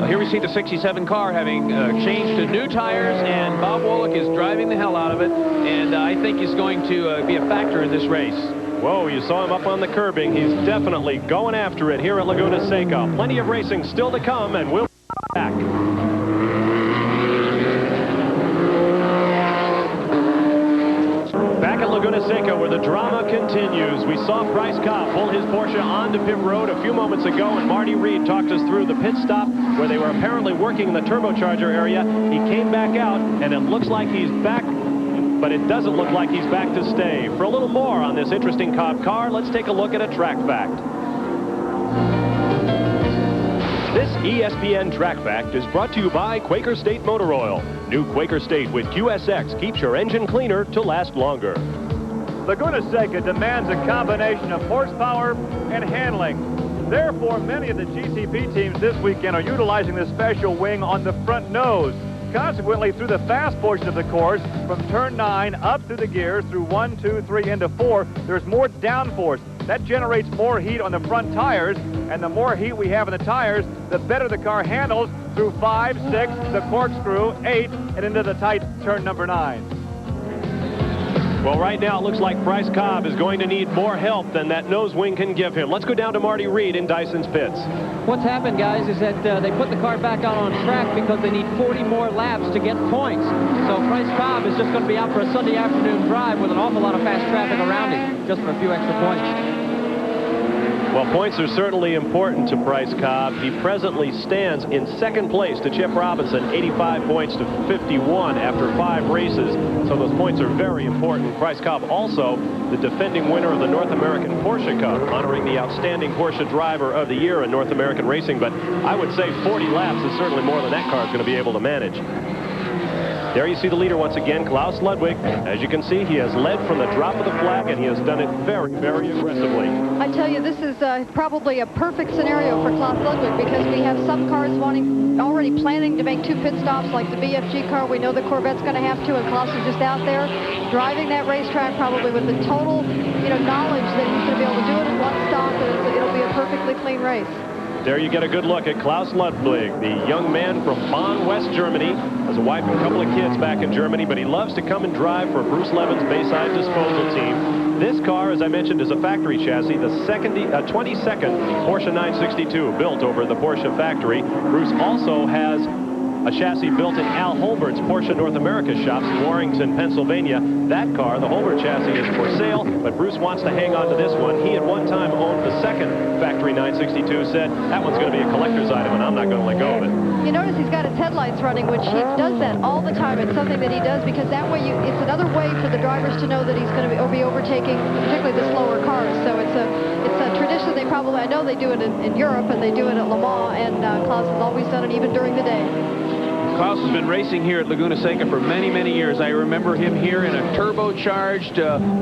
S5: Here we see the 67 car having changed to new tires, and Bob Wallach is driving the hell out of it, and I think he's going to be a factor in this race.
S2: Whoa, you saw him up on the curbing. He's definitely going after it here at Laguna Seca. Plenty of racing still to come, and we'll be back. Back at Laguna Seca, where the drama continues. We saw Bryce Cobb pull his Porsche onto pit road a few moments ago, and Marty Reed talked us through the pit stop where they were apparently working in the turbocharger area. He came back out, and it looks like he's back, but it doesn't look like he's back to stay. For a little more on this interesting Cobb car, let's take a look at a track fact. This ESPN Track Fact is brought to you by Quaker State Motor Oil. New Quaker State with QSX keeps your engine cleaner to last longer.
S8: Laguna Seca demands a combination of horsepower and handling. Therefore, many of the GTP teams this weekend are utilizing the special wing on the front nose. Consequently, through the fast portion of the course, from turn 9 up through the gears, through 1, 2, 3, into 4, there's more downforce. That generates more heat on the front tires, and the more heat we have in the tires, the better the car handles through 5, 6, the corkscrew, 8, and into the tight turn number 9.
S2: Well, right now it looks like Bryce Cobb is going to need more help than that nose wing can give him. Let's go down to Marty Reed in Dyson's pits.
S6: What's happened, guys, is that they put the car back out on track because they need 40 more laps to get points. So Bryce Cobb is just going to be out for a Sunday afternoon drive with an awful lot of fast traffic around him, just for a few extra points.
S2: Well, points are certainly important to Bryce Cobb. He presently stands in second place to Chip Robinson, 85 points to 51 after 5 races. So those points are very important. Bryce Cobb also the defending winner of the North American Porsche Cup, honoring the outstanding Porsche driver of the year in North American racing. But I would say 40 laps is certainly more than that car is going to be able to manage. There you see the leader once again, Klaus Ludwig. As you can see, he has led from the drop of the flag, and he has done it very, very aggressively.
S4: I tell you, this is probably a perfect scenario for Klaus Ludwig, because we have some cars already planning to make 2 pit stops, like the BFG car. We know the Corvette's going to have to, and Klaus is just out there driving that racetrack probably with the total, knowledge that he's going to be able to do it in 1 stop, and it'll be a perfectly clean race.
S2: There you get a good look at Klaus Ludwig, the young man from Bonn, West Germany. Has a wife and a couple of kids back in Germany, but he loves to come and drive for Bruce Levin's Bayside Disposal Team. This car, as I mentioned, is a factory chassis, the 22nd Porsche 962 built over at the Porsche factory. Bruce also has a chassis built in Al Holbert's Porsche North America shops in Warrington, Pennsylvania. That car, the Holbert chassis, is for sale, but Bruce wants to hang on to this one. He at one time owned the 2nd factory 962, said that one's going to be a collector's item, and I'm not going to let go of it.
S4: You notice he's got his headlights running, which he does that all the time. It's something that he does because that way it's another way for the drivers to know that he's going to be overtaking, particularly the slower cars. So it's a tradition they probably, I know they do it in Europe, and they do it at Le Mans, and Klaus has always done it even during the day.
S5: Klaus has been racing here at Laguna Seca for many, many years. I remember him here in a turbocharged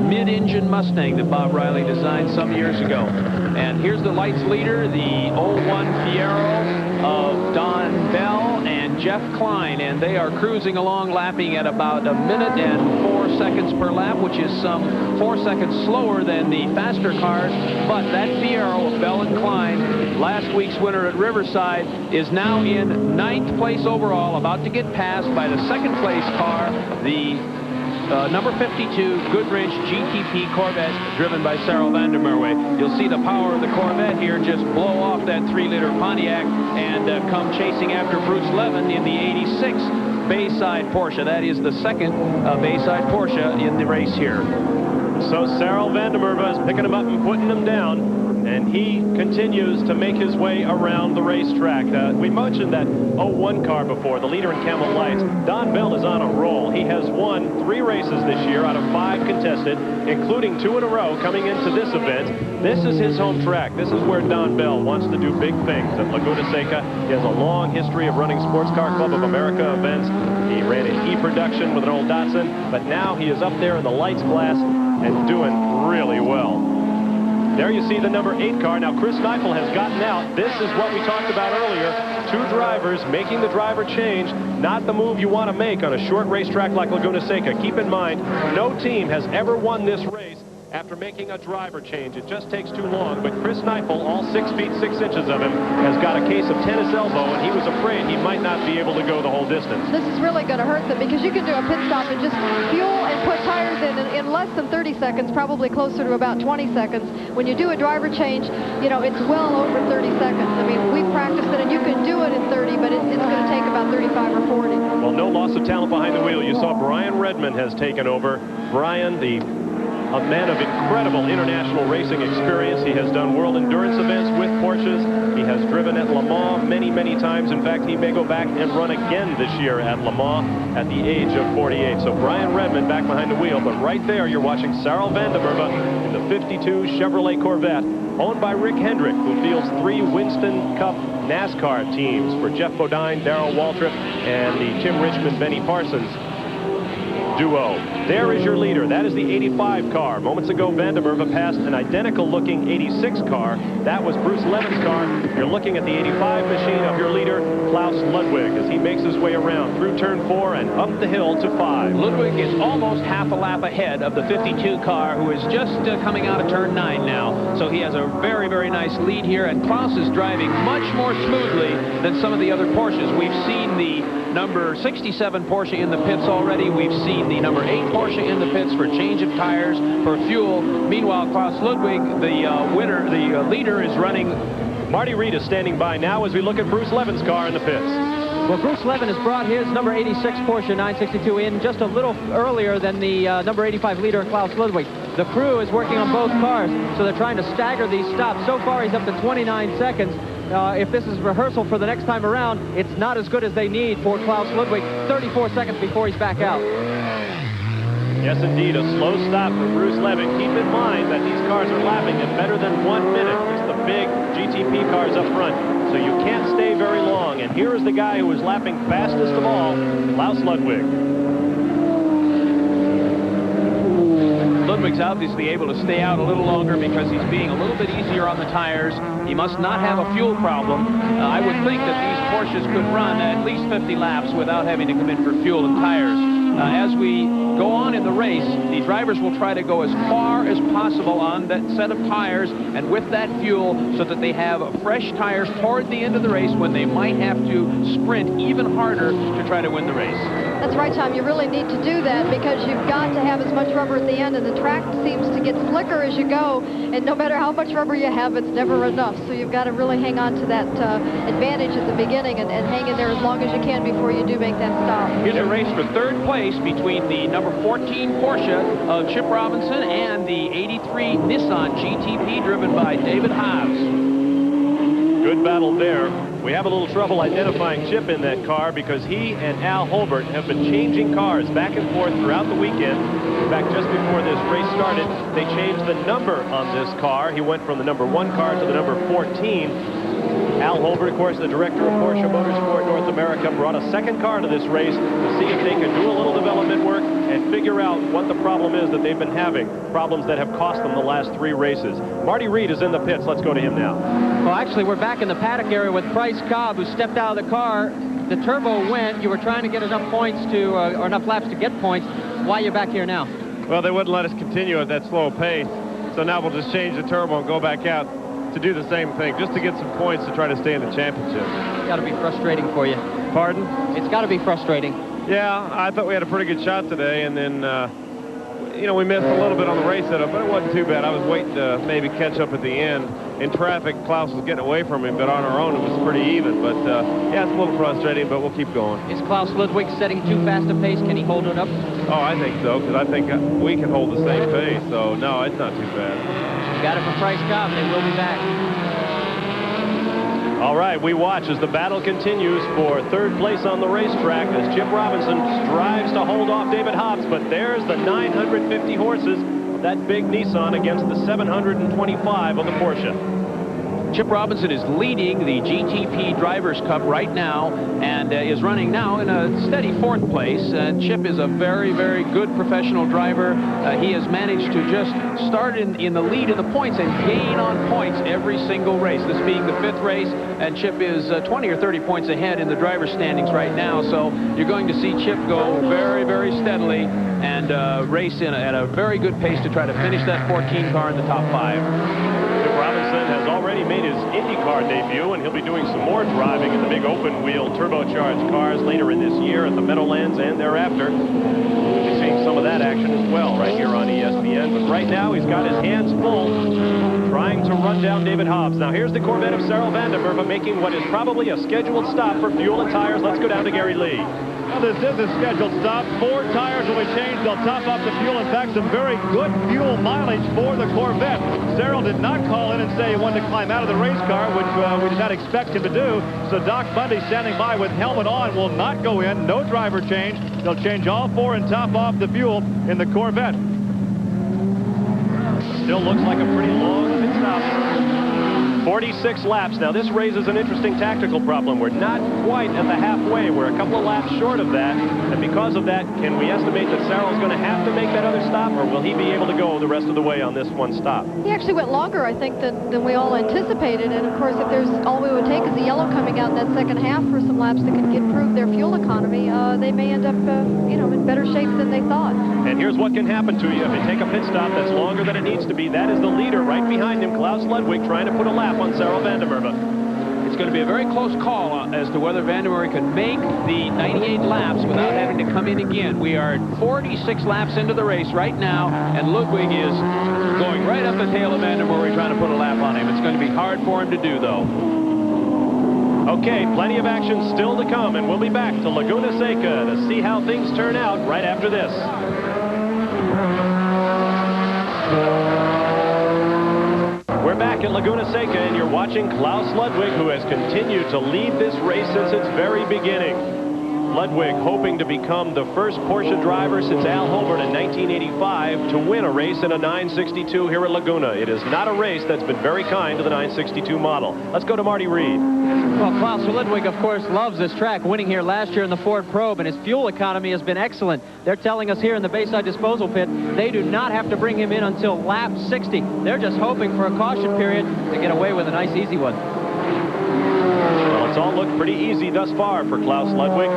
S5: mid-engine Mustang that Bob Riley designed some years ago. And here's the lights leader, the 01 Fiero of Don Bell and Jeff Klein, and they are cruising along, lapping at about 1 minute and 4 seconds per lap, which is some 4 seconds slower than the faster cars. But that Fiero of Bell and Klein, last week's winner at Riverside, is now in 9th place overall, about to get passed by the 2nd place car, the number 52 Goodrich GTP Corvette, driven by Sarel van der Merwe. You'll see the power of the Corvette here just blow off that 3-liter Pontiac and come chasing after Bruce Levin in the 86 Bayside Porsche. That is the 2nd Bayside Porsche in the race here.
S2: So Sarel van der Merwe is picking him up and putting him down, and he continues to make his way around the racetrack. We mentioned that 01 car before, the leader in Camel Lights. Don Bell is on a roll. He has won 3 races this year out of 5 contested, including 2 in a row coming into this event. This is his home track. This is where Don Bell wants to do big things at Laguna Seca. He has a long history of running Sports Car Club of America events. He ran in E-Production with an old Datsun, but now he is up there in the lights class and doing really well. There you see the number 8 car. Now, Chris Neifel has gotten out. This is what we talked about earlier. 2 drivers making the driver change. Not the move you want to make on a short racetrack like Laguna Seca. Keep in mind, no team has ever won this race after making a driver change. It just takes too long. But Chris Neifel, all 6 feet 6 inches of him, has got a case of tennis elbow, and he was afraid he might not be able to go the whole distance.
S4: This is really going to hurt them, because you can do a pit stop and just fuel and put tires in less than 30 seconds, probably closer to about 20 seconds. When you do a driver change, it's well over 30 seconds. I mean, we've practiced it, and you can do it in 30, but it's going to take about 35 or 40.
S2: Well, no loss of talent behind the wheel. You saw Brian Redmond has taken over. Brian, a man of incredible international racing experience. He has done world endurance events with Porsches. He has driven at Le Mans many, many times. In fact, he may go back and run again this year at Le Mans at the age of 48. So Brian Redmond back behind the wheel. But right there, you're watching Sarel van der Merwe in the 52 Chevrolet Corvette, owned by Rick Hendrick, who fields 3 Winston Cup NASCAR teams for Jeff Bodine, Darrell Waltrip, and the Tim Richmond, Benny Parsons duo. There is your leader. That is the 85 car. Moments ago, van der Merwe passed an identical-looking 86 car. That was Bruce Levin's car. You're looking at the 85 machine of your leader, Klaus Ludwig, as he makes his way around through turn 4 and up the hill to 5.
S5: Ludwig is almost half a lap ahead of the 52 car, who is just coming out of turn 9 now. So he has a very, very nice lead here, and Klaus is driving much more smoothly than some of the other Porsches. We've seen the number 67 Porsche in the pits already. We've seen the number 8 Porsche in the pits for change of tires, for fuel. Meanwhile, Klaus Ludwig, the leader, is running.
S2: Marty Reed is standing by now as we look at Bruce Levin's car in the pits.
S6: Well, Bruce Levin has brought his number 86 Porsche 962 in just a little earlier than the number 85 leader, Klaus Ludwig. The crew is working on both cars, so they're trying to stagger these stops. So far, he's up to 29 seconds. If this is rehearsal for the next time around, it's not as good as they need for Klaus Ludwig. 34 seconds before he's back out.
S2: Yes, indeed, a slow stop for Bruce Levin. Keep in mind that these cars are lapping in better than 1 minute. It's the big GTP cars up front, so you can't stay very long. And here is the guy who is lapping fastest of all, Klaus Ludwig.
S5: Ludwig's obviously able to stay out a little longer because he's being a little bit easier on the tires. He must not have a fuel problem. I would think that these Porsches could run at least 50 laps without having to come in for fuel and tires. As we go on in the race, the drivers will try to go as far as possible on that set of tires and with that fuel so that they have fresh tires toward the end of the race when they might have to sprint even harder to try to win the race.
S4: That's right, Tom. You really need to do that because you've got to have as much rubber at the end, and the track seems to get slicker as you go, and no matter how much rubber you have, it's never enough. So you've got to really hang on to that advantage at the beginning and hang in there as long as you can before you do make that stop.
S5: Here's a race for third place between the number 14 Porsche of Chip Robinson and the 83 Nissan GTP driven by David Hobbs.
S2: Good battle there. We have a little trouble identifying Chip in that car because he and Al Holbert have been changing cars back and forth throughout the weekend. In fact, just before this race started, they changed the number on this car. He went from the number 1 car to the number 14. Al Holbert, of course, the director of Porsche Motorsport North America, brought a second car to this race to see if they can do a little development work and figure out what the problem is that they've been having, problems that have cost them the last 3 races. Marty Reed is in the pits. Let's go to him now.
S6: Well, actually, we're back in the paddock area with Price Cobb, who stepped out of the car. The turbo went. You were trying to get enough points to, or enough laps to get points. Why are you back here now?
S7: Well, they wouldn't let us continue at that slow pace, so now we'll just change the turbo and go back out to do the same thing, just to get some points to try to stay in the championship.
S6: It's got to be frustrating for you.
S7: Pardon?
S6: It's got to be frustrating.
S7: Yeah, I thought we had a pretty good shot today, and then, you know, we missed a little bit on the race setup, but it wasn't too bad. I was waiting to maybe catch up at the end. In traffic, Klaus was getting away from him, but on our own, it was pretty even. But, yeah, it's a little frustrating, but we'll keep going.
S6: Is Klaus Ludwig setting too fast a pace? Can he hold it up?
S7: Oh, I think so, because I think we can hold the same pace, so, no, it's not too bad.
S6: Got it for Price Cobb. They will be back.
S2: All right, we watch as the battle continues for third place on the racetrack as Chip Robinson strives to hold off David Hobbs, but there's the 950 horses of that big Nissan against the 725 of the Porsche.
S5: Chip Robinson is leading the GTP Drivers' Cup right now and is running now in a steady 4th place. Chip is a very, very good professional driver. He has managed to just start in the lead in the points and gain on points every single race, this being the 5th race, and Chip is 20 or 30 points ahead in the driver's standings right now. So you're going to see Chip go very, very steadily and race at a very good pace to try to finish that 14 car in the top 5.
S2: Robinson has already made his IndyCar debut, and he'll be doing some more driving in the big open-wheel turbocharged cars later in this year at the Meadowlands and thereafter. We'll be seeing some of that action as well right here on ESPN. But right now, he's got his hands full trying to run down David Hobbs. Now, here's the Corvette of Sarel Vandenberg making what is probably a scheduled stop for fuel and tires. Let's go down to Gary Lee.
S8: Well, this is a scheduled stop. 4 tires will be changed. They'll top up the fuel. In fact, some very good fuel mileage for the Corvette. Sarel did not call in and say he wanted to climb out of the race car, which we did not expect him to do. So Doc Bundy, standing by with helmet on, will not go in. No driver change. They'll change all 4 and top off the fuel in the Corvette.
S2: Still looks like a pretty long pit stop. 46 laps. Now, this raises an interesting tactical problem. We're not quite at the halfway. We're a couple of laps short of that. And because of that, can we estimate that Sarel's going to have to make that other stop, or will he be able to go the rest of the way on this one stop?
S4: He actually went longer, I think, than we all anticipated. And, of course, if there's all we would take is the yellow coming out in that second half for some laps that can improve their fuel economy, they may end up, you know, in better shape than they thought.
S2: And here's what can happen to you if you take a pit stop that's longer than it needs to be. That is the leader right behind him, Klaus Ludwig, trying to put a lap on Sarel Vandenberg.
S5: It's going to be a very close call as to whether Vandenberg can make the 98 laps without having to come in again. We are 46 laps into the race right now, and Ludwig is going right up the tail of Vandenberg trying to put a lap on him. It's going to be hard for him to do, though.
S2: Okay, plenty of action still to come, and we'll be back to Laguna Seca to see how things turn out right after this. We're back at Laguna Seca, and you're watching Klaus Ludwig, who has continued to lead this race since its very beginning. Ludwig hoping to become the first Porsche driver since Al Holbert in 1985 to win a race in a 962 here at Laguna. It is not a race that's been very kind to the 962 model. Let's go to Marty Reed.
S6: Well, Klaus Ludwig, of course, loves this track, winning here last year in the Ford Probe, and his fuel economy has been excellent. They're telling us here in the Bayside Disposal Pit they do not have to bring him in until lap 60. They're just hoping for a caution period to get away with a nice, easy one.
S2: Well, it's all looked pretty easy thus far for Klaus Ludwig.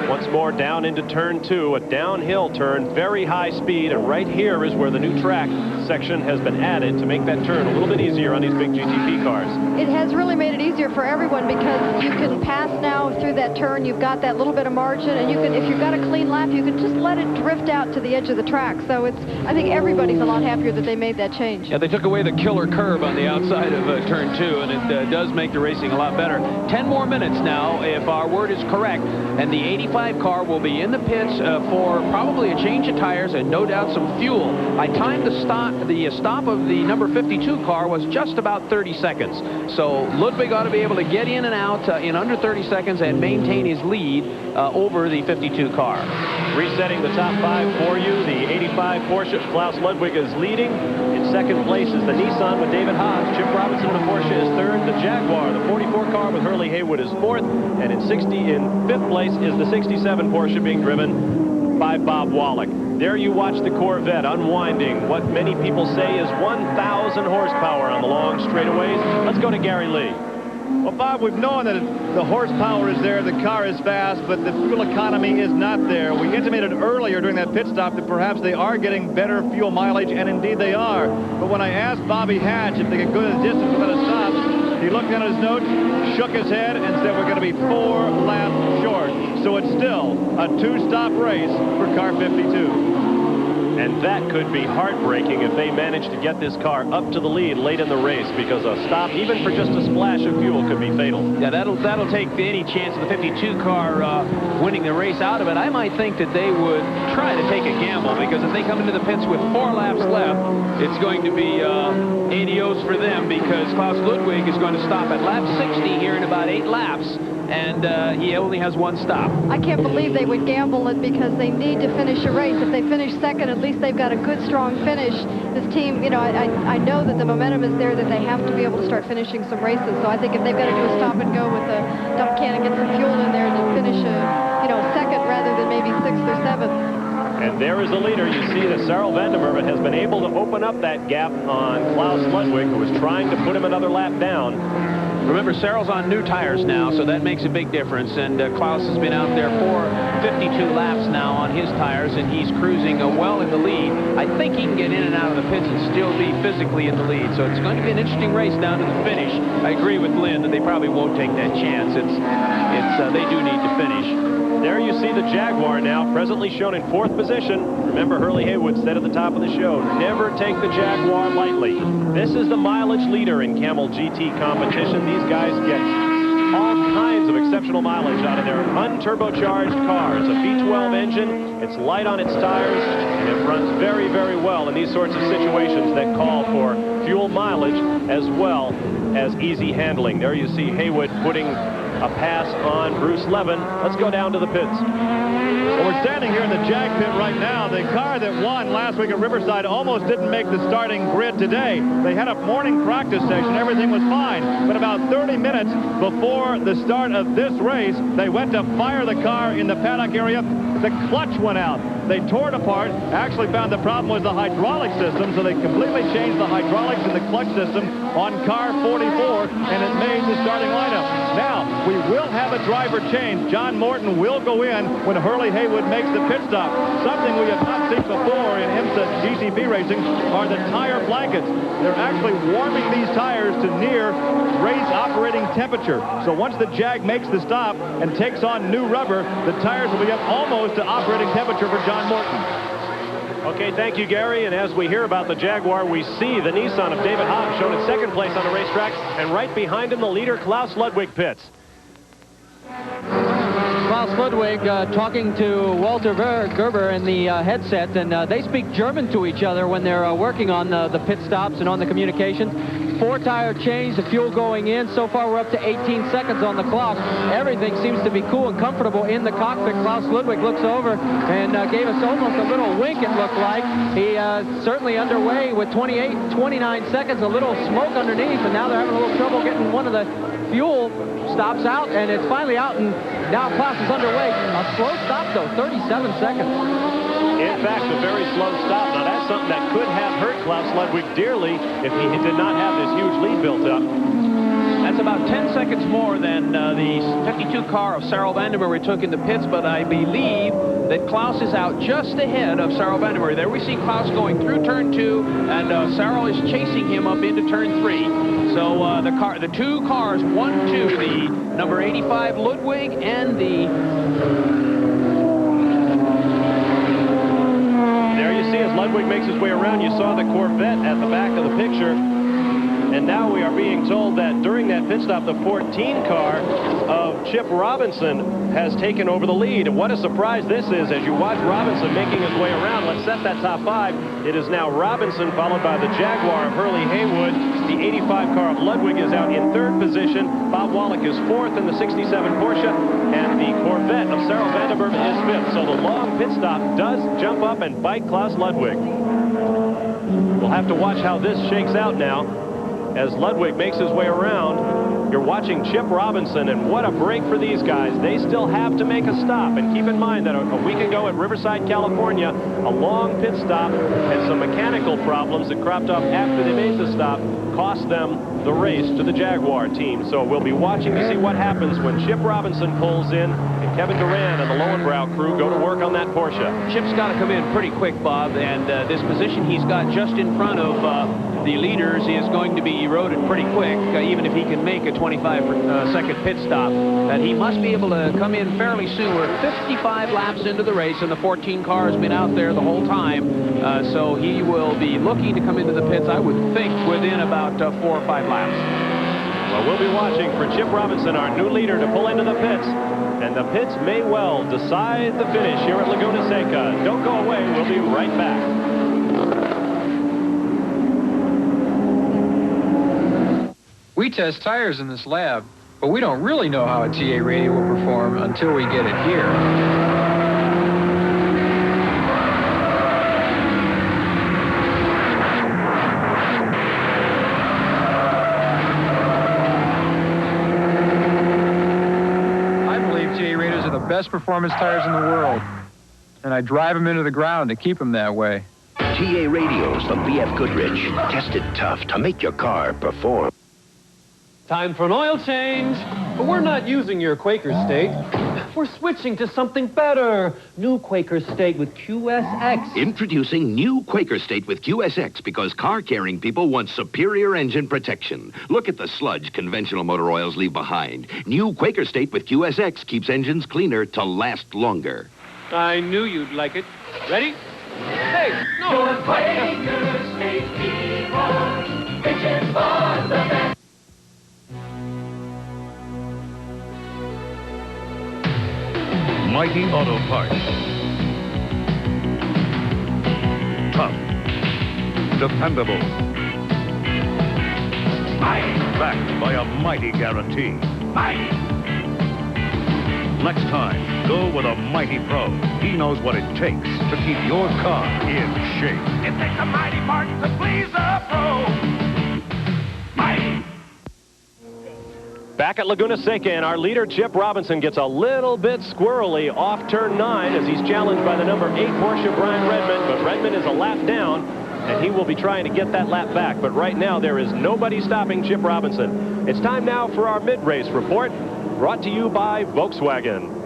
S2: Once more down into turn 2, a downhill turn, very high speed, and right here is where the new track section has been added to make that turn a little bit easier on these big GTP cars.
S4: It has really made it easier for everyone because you can pass now through that turn. You've got that little bit of margin, and you can, if you've got a clean lap, you can just let it drift out to the edge of the track. So it's, I think everybody's a lot happier that they made that change.
S5: Yeah, they took away the killer curve on the outside of turn 2, and it does make the racing a lot better. 10 more minutes now, if our word is correct, and the 85 car will be in the pits for probably a change of tires and no doubt some fuel. I timed the stop of the number 52 car was just about 30 seconds. So Ludwig ought to be able to get in and out in under 30 seconds and maintain his lead over the 52 car.
S2: Resetting the top 5 for you, the 85 Porsche, Klaus Ludwig is leading. In second place is the Nissan with David Haas. Chip Robinson in the Porsche is third. The Jaguar, the 44 car with Hurley Haywood, is fourth. And in fifth place is the 67 Porsche being driven by Bob Wallach. There you watch the Corvette unwinding what many people say is 1,000 horsepower on the long straightaways. Let's go to Gary Lee.
S8: Well, Bob, we've known that the horsepower is there, the car is fast, but the fuel economy is not there. We intimated earlier during that pit stop that perhaps they are getting better fuel mileage, and indeed they are. But when I asked Bobby Hatch if they could go the distance without a stop, he looked down at his notes, shook his head, and said we're going to be 4 laps short. So it's still a 2-stop race for car 52.
S2: And that could be heartbreaking if they manage to get this car up to the lead late in the race, because a stop, even for just a splash of fuel, could be fatal.
S5: Yeah, that'll take any chance of the 52 car winning the race out of it. I might think that they would try to take a gamble, because if they come into the pits with 4 laps left, it's going to be adios for them, because Klaus Ludwig is going to stop at lap 60 here in about 8 laps. And he only has 1 stop.
S4: I can't believe they would gamble it, because they need to finish a race. If they finish second, at least they've got a good, strong finish. This team, you know, I know that the momentum is there, that they have to be able to start finishing some races. So I think if they've got to do a stop and go with a dump can and get some fuel in there to finish second rather than maybe 6th or 7th.
S2: And there is the leader. You see that Sarel Vandermerwe has been able to open up that gap on Klaus Ludwig, who was trying to put him another lap down.
S5: Remember, Sarel's on new tires now, so that makes a big difference. And Klaus has been out there for 52 laps now on his tires, and he's cruising well in the lead. I think he can get in and out of the pits and still be physically in the lead. So it's going to be an interesting race down to the finish. I agree with Lynn that they probably won't take that chance. They do need to finish.
S2: There you see the Jaguar now, presently shown in 4th position. Remember, Hurley Haywood said at the top of the show, never take the Jaguar lightly. This is the mileage leader in Camel GT competition. These guys get all kinds of exceptional mileage out of their unturbocharged cars. A V12 engine, it's light on its tires, and it runs very, very well in these sorts of situations that call for fuel mileage as well as easy handling. There you see Haywood putting a pass on Bruce Levin. Let's go down to the pits.
S8: Well, we're standing here in the Jag pit right now. The car that won last week at Riverside almost didn't make the starting grid today. They had a morning practice session. Everything was fine. But about 30 minutes before the start of this race, they went to fire the car in the paddock area. The clutch went out. They tore it apart, actually found the problem was the hydraulic system, so they completely changed the hydraulics in the clutch system on car 44, and it made the starting lineup. Now, we will have a driver change. John Morton will go in when Hurley Haywood makes the pit stop. Something we have not seen before in IMSA GTP racing are the tire blankets. They're actually warming these tires to near race operating temperature. So once the Jag makes the stop and takes on new rubber, the tires will be up almost to operating temperature for John Morton.
S2: Okay, thank you, Gary. And as we hear about the Jaguar, we see the Nissan of David Haas shown in 2nd place on the racetrack, and right behind him, the leader, Klaus Ludwig, pits.
S6: Klaus Ludwig talking to Walter Gerber in the headset, and they speak German to each other when they're working on the pit stops and on the communications. 4-tire change, the fuel going in. So far, we're up to 18 seconds on the clock. Everything seems to be cool and comfortable in the cockpit. Klaus Ludwig looks over and gave us almost a little wink, it looked like. He certainly underway with 29 seconds, a little smoke underneath, and now they're having a little trouble getting one of the fuel stops out, and it's finally out, and now Klaus is underway. A slow stop, though, 37 seconds.
S2: In fact, a very slow stop. Now, that's something that could have hurt Klaus Ludwig dearly if he did not have this huge lead built up.
S5: That's about 10 seconds more than the 52 car of Sarel Vandermeer took in the pits, but I believe that Klaus is out just ahead of Sarel Vandermeer. There we see Klaus going through turn 2, and Sarel is chasing him up into turn 3. So the two cars, 1-2, the number 85 Ludwig and the...
S2: There you see as Ludwig makes his way around, you saw the Corvette at the back of the picture. And now we are being told that during that pit stop, the 14 car of Chip Robinson has taken over the lead. And what a surprise this is as you watch Robinson making his way around. Let's set that top 5. It is now Robinson followed by the Jaguar of Hurley Haywood. The 85 car of Ludwig is out in 3rd position. Bob Wallach is 4th in the 67 Porsche. And the Corvette of Sarel Vandermeer is 5th. So the long pit stop does jump up and bite Klaus Ludwig. We'll have to watch how this shakes out now. As Ludwig makes his way around, you're watching Chip Robinson, and what a break for these guys. They still have to make a stop, and keep in mind that a week ago at Riverside, California, a long pit stop and some mechanical problems that cropped up after they made the stop cost them the race to the Jaguar team. So we'll be watching to see what happens when Chip Robinson pulls in and Kevin Durant and the Lowenbrow crew go to work on that Porsche.
S5: Chip's got to come in pretty quick, Bob, and this position he's got just in front of the leaders is going to be eroded pretty quick, even if he can make a 25-second pit stop. And he must be able to come in fairly soon. We're 55 laps into the race, and the 14 car has been out there the whole time. So he will be looking to come into the pits, I would think, within about 4 or 5 laps.
S2: Well, we'll be watching for Chip Robinson, our new leader, to pull into the pits. And the pits may well decide the finish here at Laguna Seca. Don't go away. We'll be right back.
S19: We test tires in this lab, but we don't really know how a TA radio will perform until we get it here. I believe TA radios are the best performance tires in the world, and I drive them into the ground to keep them that way.
S12: TA radios from BF Goodrich, tested tough to make your car perform.
S20: Time for an oil change, but we're not using your Quaker State. We're switching to something better. New Quaker State with QSX.
S21: Introducing new Quaker State with QSX because car-carrying people want superior engine protection. Look at the sludge conventional motor oils leave behind. New Quaker State with QSX keeps engines cleaner to last longer.
S20: I knew you'd like it. Ready? Hey, no.
S14: Your Quaker State people, reaching for the best.
S22: Mighty Auto Parts. Tough. Dependable. Backed by a mighty guarantee. Next time, go with a mighty pro. He knows what it takes to keep your car in shape.
S14: It takes a mighty part to please a pro.
S2: Back at Laguna Seca, and our leader, Chip Robinson, gets a little bit squirrely off turn 9 as he's challenged by the number 8 Porsche, Brian Redmond. But Redmond is a lap down, and he will be trying to get that lap back. But right now, there is nobody stopping Chip Robinson. It's time now for our mid-race report, brought to you by Volkswagen.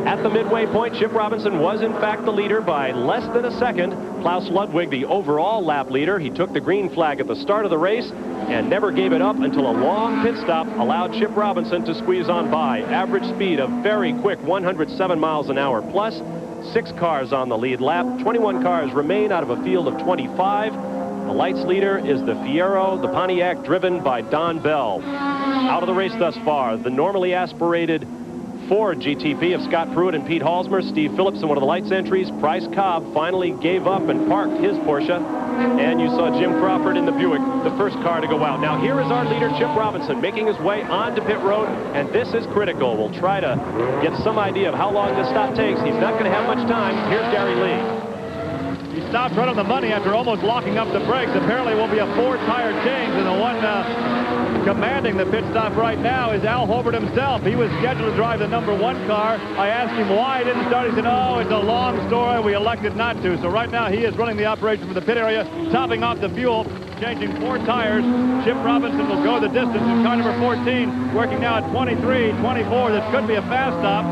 S2: At the midway point, Chip Robinson was, in fact, the leader by less than a second. Klaus Ludwig, the overall lap leader. He took the green flag at the start of the race and never gave it up until a long pit stop allowed Chip Robinson to squeeze on by. Average speed of very quick 107 miles an hour plus. 6 cars on the lead lap. 21 cars remain out of a field of 25. The lights leader is the Fiero, the Pontiac driven by Don Bell. Out of the race thus far, the normally aspirated Ford GTP of Scott Pruitt and Pete Halsmer. Steve Phillips in one of the lights entries. Bryce Cobb finally gave up and parked his Porsche. And you saw Jim Crawford in the Buick, the first car to go out. Now here is our leader, Chip Robinson, making his way onto pit road, and this is critical. We'll try to get some idea of how long this stop takes. He's not going to have much time. Here's Gary Lee.
S8: He stopped right on the money after almost locking up the brakes. Apparently it will be a 4-tire change, and the one commanding the pit stop right now is Al Holbert himself. He was scheduled to drive the #1 car. I asked him why he didn't start. He said, oh, it's a long story. We elected not to. So right now he is running the operation from the pit area, topping off the fuel, changing 4 tires. Chip Robinson will go the distance in car number 14, working now at 23, 24. This could be a fast stop.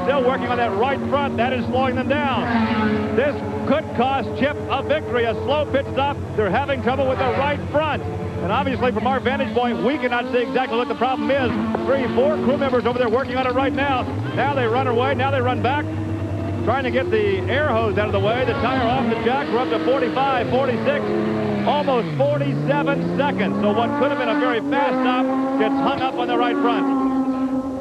S8: Still working on that right front. That is slowing them down. This could cost Chip a victory. A slow pit stop. They're having trouble with the right front. And obviously, from our vantage point, we cannot see exactly what the problem is. 3, 4 crew members over there working on it right now. Now they run away. Now they run back, trying to get the air hose out of the way. The tire off the jack. We're up to 45, 46, almost 47 seconds. So what could have been a very fast stop gets hung up on the right front.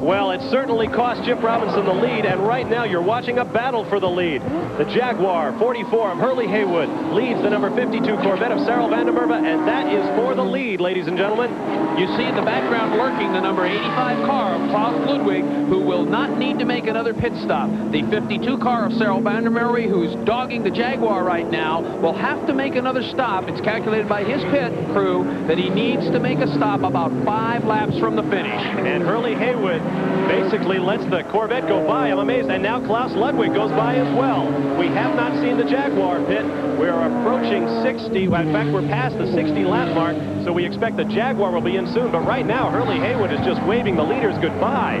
S2: Well, it certainly cost Chip Robinson the lead, and right now you're watching a battle for the lead. The Jaguar 44 of Hurley Haywood leads the number 52 Corvette of Sarel van der Merwe, and that is for the lead, ladies and gentlemen.
S5: You see in the background lurking the number 85 car of Klaus Ludwig, who will not need to make another pit stop. The 52 car of Sarel van der Merwe, who's dogging the Jaguar right now, will have to make another stop. It's calculated by his pit crew that he needs to make a stop about 5 laps from the finish.
S2: And Hurley Haywood basically lets the Corvette go by. I'm amazed. And now Klaus Ludwig goes by as well. We have not seen the Jaguar pit. We're approaching 60. In fact, we're past the 60 lap mark, so we expect the Jaguar will be in soon. But right now, Hurley Haywood is just waving the leaders goodbye.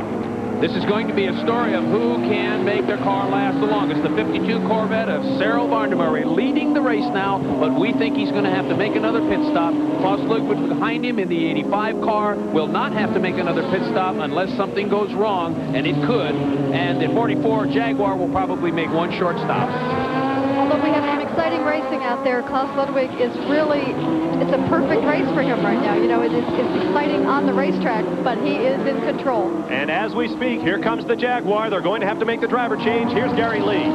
S5: This is going to be a story of who can make their car last the longest. The 52 Corvette of Sarel van der Merwe leading the race now, but we think he's going to have to make another pit stop. Klaus Ludwig behind him in the 85 car will not have to make another pit stop unless something goes wrong, and it could. And the 44 Jaguar will probably make one short stop.
S4: Although we have some exciting racing out there, Klaus Ludwig is really, it's a perfect race for him right now. You know, it's exciting on the racetrack, but he is in control.
S2: And as we speak, here comes the Jaguar. They're going to have to make the driver change. Here's Gary Lee.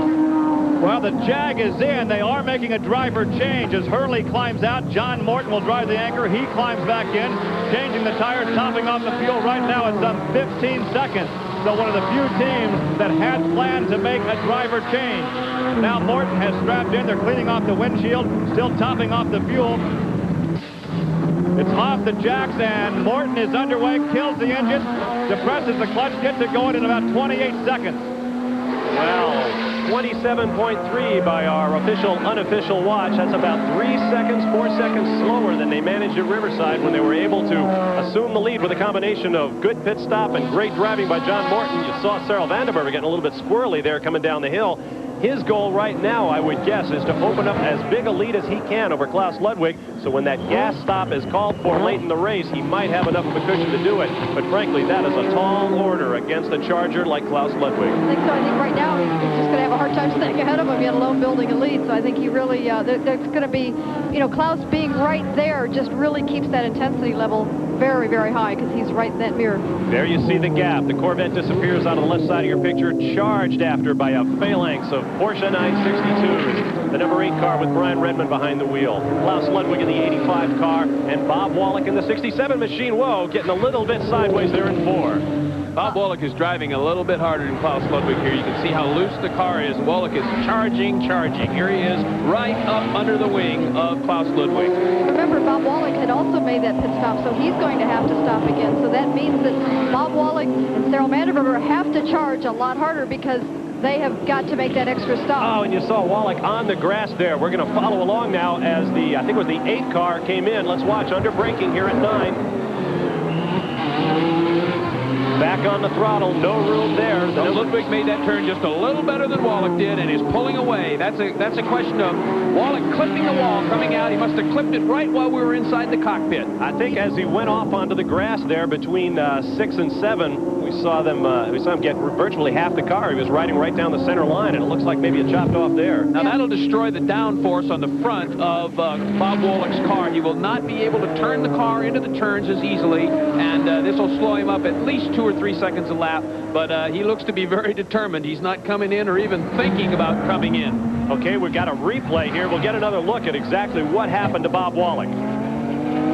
S8: Well, the Jag is in. They are making a driver change. As Hurley climbs out, John Morton will drive the anchor. He climbs back in, changing the tires, topping off the fuel right now at some 15 seconds. So one of the few teams that had planned to make a driver change. Now Morton has strapped in. They're cleaning off the windshield, still topping off the fuel. It's off the jacks, and Morton is underway, kills the engine, depresses the clutch, gets it going in about 28 seconds.
S2: Well, 27.3 by our official, unofficial watch. That's about 3 seconds, 4 seconds slower than they managed at Riverside when they were able to assume the lead with a combination of good pit stop and great driving by John Morton. You saw Sarel van der Merwe getting a little bit squirrely there coming down the hill. His goal right now, I would guess, is to open up as big a lead as he can over Klaus Ludwig, so when that gas stop is called for late in the race, he might have enough of a cushion to do it. But frankly, that is a tall order against a charger like Klaus Ludwig.
S4: I think so. I think right now he's just going to have a hard time staying ahead of him, yet alone building a lead. So I think he really, there's going to be, you know, Klaus being right there just really keeps that intensity level very, very high because he's right in that mirror.
S2: There you see the gap. The Corvette disappears on the left side of your picture, charged after by a phalanx of Porsche 962s. The number 8 car with Brian Redmond behind the wheel. Klaus Ludwig in the 85 car, and Bob Wallach in the 67 machine. Whoa, getting a little bit sideways there in 4.
S5: Bob Wallach is driving a little bit harder than Klaus Ludwig here. You can see how loose the car is. Wallach is charging. Here he is, right up under the wing of Klaus Ludwig.
S4: Remember, Bob Wallach had also made that pit stop, so he's going to have to stop again. So that means that Bob Wallach and Sarel van der Merwe have to charge a lot harder because they have got to make that extra stop.
S2: Oh, and you saw Wallach on the grass there. We're going to follow along now as the, I think it was the 8 car came in. Let's watch under braking here at 9. Back on the throttle, no room there.
S5: Ludwig made that turn just a little better than Wallach did and is pulling away. That's a question of Wallach clipping the wall coming out. He must have clipped it right while we were inside the cockpit.
S2: I think as he went off onto the grass there between 6 and 7, we saw him get virtually half the car. He was riding right down the center line, and it looks like maybe it chopped off there.
S5: Now that'll destroy the downforce on the front of Bob Wallach's car. He will not be able to turn the car into the turns as easily, and this will slow him up at least 2 or or 3 seconds a lap, but he looks to be very determined. He's not coming in or even thinking about coming in.
S2: Okay, we've got a replay here. We'll get another look at exactly what happened to Bob Wallach.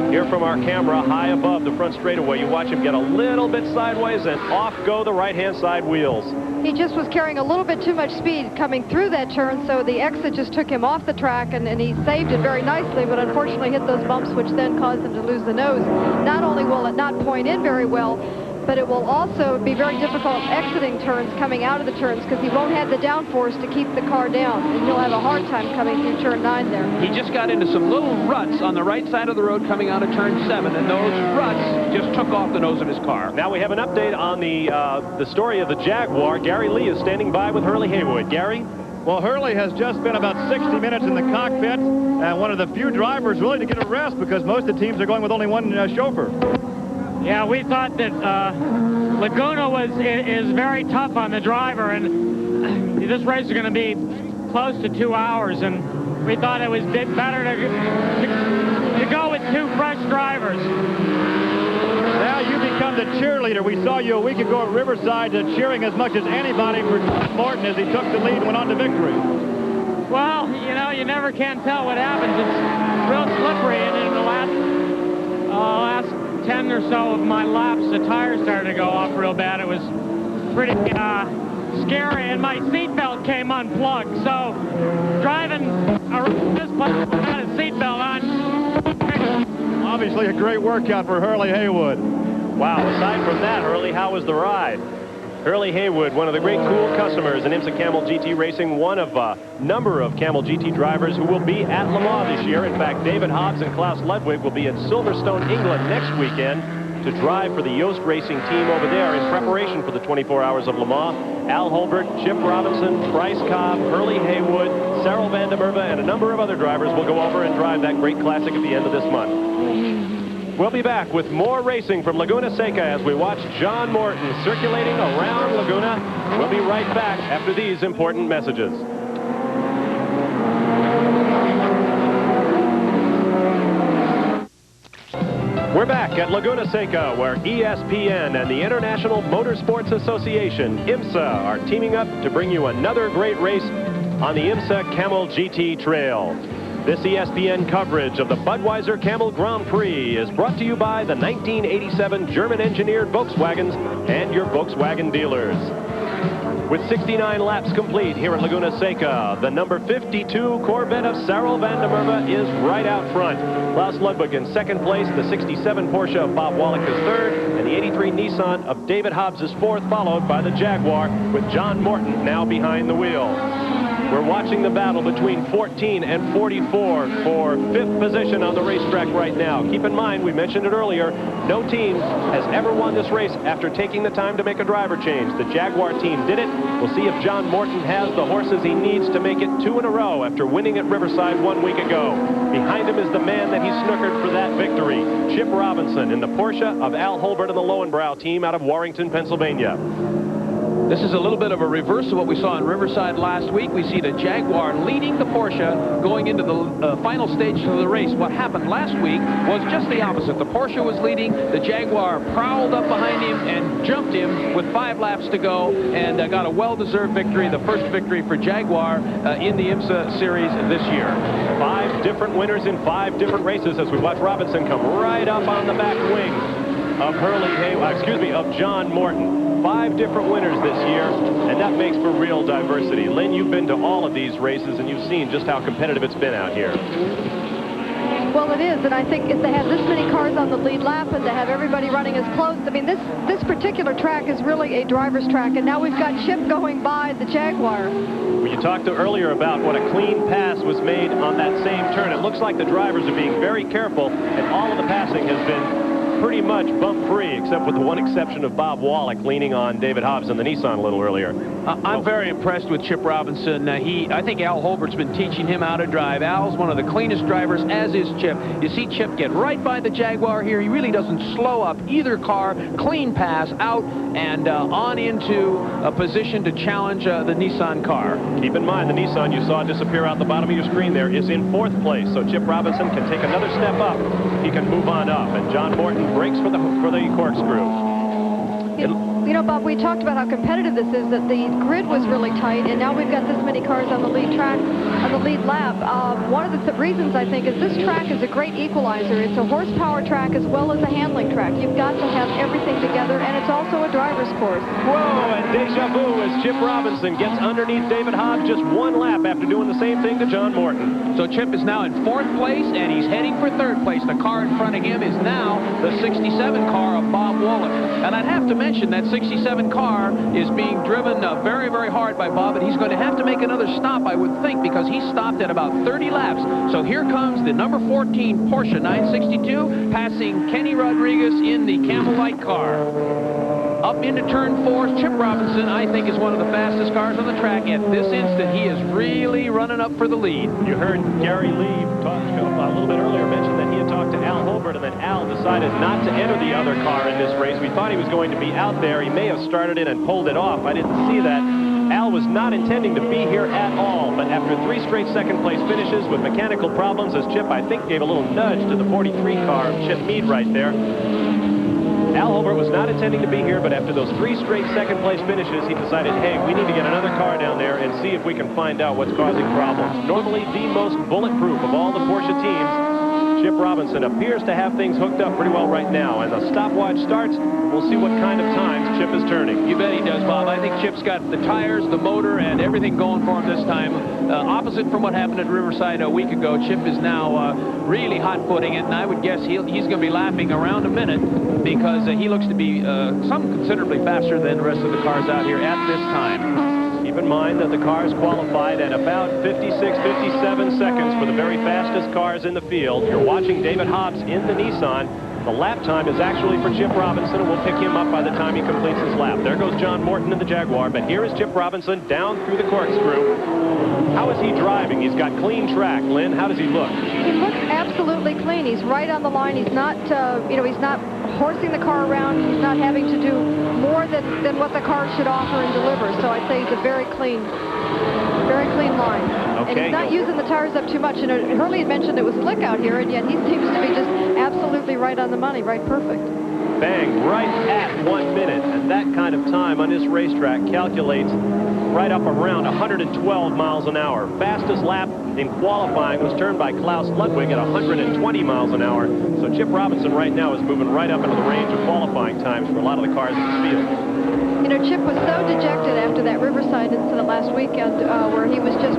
S2: Here from our camera, high above the front straightaway, you watch him get a little bit sideways, and off go the right-hand side wheels.
S4: He just was carrying a little bit too much speed coming through that turn, so the exit just took him off the track, and he saved it very nicely, but unfortunately hit those bumps, which then caused him to lose the nose. Not only will it not point in very well, but it will also be very difficult exiting turns, coming out of the turns, because he won't have the downforce to keep the car down, and he'll have a hard time coming through turn 9 there.
S5: He just got into some little ruts on the right side of the road coming out of turn 7, and those ruts just took off the nose of his car.
S2: Now we have an update on the story of the Jaguar. Gary Lee is standing by with Hurley Haywood. Gary?
S8: Well, Hurley has just been about 60 minutes in the cockpit, and one of the few drivers really to get a rest, because most of the teams are going with only one chauffeur.
S10: Yeah, we thought that Laguna is very tough on the driver, and this race is going to be close to 2 hours, and we thought it was better to go with 2 fresh drivers.
S8: Now you become the cheerleader. We saw you a week ago at Riverside cheering as much as anybody for Morton as he took the lead and went on to victory.
S10: Well, you know, you never can tell what happens. It's real slippery, and in the last 10 or so of my laps, the tires started to go off real bad. It was pretty scary, and my seatbelt came unplugged. So driving around this place without a seatbelt on.
S8: Obviously a great workout for Hurley Haywood.
S2: Wow, aside from that, Hurley, how was the ride? Hurley Haywood, one of the great cool customers in IMSA Camel GT Racing, one of a number of Camel GT drivers who will be at Le Mans this year. In fact, David Hobbs and Klaus Ludwig will be in Silverstone, England next weekend to drive for the Yost Racing team over there in preparation for the 24 Hours of Le Mans. Al Holbert, Chip Robinson, Bryce Cobb, Hurley Haywood, Sarel van der Merwe, and a number of other drivers will go over and drive that great classic at the end of this month. We'll be back with more racing from Laguna Seca as we watch John Morton circulating around Laguna. We'll be right back after these important messages. We're back at Laguna Seca, where ESPN and the International Motorsports Association, IMSA, are teaming up to bring you another great race on the IMSA Camel GT Trail. This ESPN coverage of the Budweiser Camel Grand Prix is brought to you by the 1987 German-engineered Volkswagens and your Volkswagen dealers. With 69 laps complete here at Laguna Seca, the number 52 Corvette of Sarel van der Merwe is right out front. Klaus Ludwig in second place, the 67 Porsche of Bob Wallach is third, and the 83 Nissan of David Hobbs is fourth, followed by the Jaguar, with John Morton now behind the wheel. We're watching the battle between 14 and 44 for fifth position on the racetrack right now. Keep in mind, we mentioned it earlier, no team has ever won this race after taking the time to make a driver change. The Jaguar team did it. We'll see if John Morton has the horses he needs to make it 2 in a row after winning at Riverside 1 week ago. Behind him is the man that he snookered for that victory, Chip Robinson in the Porsche of Al Holbert and the Lowenbrow team out of Warrington, Pennsylvania.
S5: This is a little bit of a reverse of what we saw in Riverside last week. We see the Jaguar leading the Porsche going into the final stages of the race. What happened last week was just the opposite. The Porsche was leading. The Jaguar prowled up behind him and jumped him with 5 laps to go and got a well-deserved victory, the first victory for Jaguar in the IMSA series this year.
S2: 5 different winners in 5 different races as we watch Robinson come right up on the back wing of of John Morton. 5 different winners this year, and that makes for real diversity. Lynn, you've been to all of these races, and you've seen just how competitive it's been out here.
S4: Well, it is, and I think if they have this many cars on the lead lap and to have everybody running as close, I mean, this particular track is really a driver's track, and now we've got Chip going by the Jaguar.
S2: Well, you talked earlier about what a clean pass was made on that same turn. It looks like the drivers are being very careful, and all of the passing has been pretty much bump-free, except with the one exception of Bob Wallach leaning on David Hobbs in the Nissan a little earlier.
S5: I'm very impressed with Chip Robinson. I think Al Holbert's been teaching him how to drive. Al's one of the cleanest drivers, as is Chip. You see Chip get right by the Jaguar here. He really doesn't slow up either car. Clean pass out and on into a position to challenge the Nissan car.
S2: Keep in mind, the Nissan you saw disappear out the bottom of your screen there is in 4th place, so Chip Robinson can take another step up. He can move on up, and John Morton breaks for the corkscrew.
S4: You know, Bob, we talked about how competitive this is, that the grid was really tight, and now we've got this many cars on the lead track, on the lead lap. One of the reasons, I think, is this track is a great equalizer. It's a horsepower track as well as a handling track. You've got to have everything together, and it's also a driver's course.
S2: Whoa, and deja vu as Chip Robinson gets underneath David Hobbs just one lap after doing the same thing to John Morton.
S5: So Chip is now in 4th place, and he's heading for 3rd place. The car in front of him is now the 67 car of Bob Wallach. And I'd have to mention that 67 car is being driven very, very hard by Bob, and he's going to have to make another stop, I would think, because he stopped at about 30 laps. So here comes the number 14 Porsche 962, passing Kenny Rodriguez in the Camel Light car. Up into turn 4, Chip Robinson, I think, is one of the fastest cars on the track. At this instant, he is really running up for the lead.
S2: You heard Gary Lee talk a little bit earlier, mention that he had talked to Al Holbert, and then Al decided not to enter the other car in this race. We thought he was going to be out there. He may have started it and pulled it off. I didn't see that. Al was not intending to be here at all, but after 3 straight second-place finishes with mechanical problems, as Chip, I think, gave a little nudge to the 43 car of Chip Meade right there. Al Holbert was not intending to be here, but after those 3 straight second-place finishes, he decided, hey, we need to get another car down there and see if we can find out what's causing problems. Normally the most bulletproof of all the Porsche teams, Chip Robinson appears to have things hooked up pretty well right now, and the stopwatch starts. We'll see what kind of times Chip is turning.
S5: You bet he does, Bob. I think Chip's got the tires, the motor, and everything going for him this time. Opposite from what happened at Riverside a week ago, Chip is now really hot-footing it, and I would guess he's going to be lapping around a minute because he looks to be considerably faster than the rest of the cars out here at this time.
S2: Keep in mind that the cars qualified at about 56, 57 seconds for the very fastest cars in the field. You're watching David Hobbs in the Nissan. The lap time is actually for Chip Robinson, and we'll pick him up by the time he completes his lap. There goes John Morton in the Jaguar, but here is Chip Robinson down through the corkscrew. How is he driving? He's got clean track. Lynn, how does he look?
S4: He looks absolutely clean. He's right on the line. He's not, he's not horsing the car around. He's not having to do more than what the car should offer and deliver. So I'd say he's a very clean line.
S2: Okay.
S4: And he's not using the tires up too much. And Hurley had mentioned it was slick out here, and yet he seems to be just absolutely right on the money, right perfect.
S2: Bang, right at 1 minute. And that kind of time on this racetrack calculates right up around 112 miles an hour. Fastest lap in qualifying was turned by Klaus Ludwig at 120 miles an hour. So Chip Robinson right now is moving right up into the range of qualifying times for a lot of the cars in the field.
S4: You know, Chip was so dejected after that Riverside incident last weekend where he was just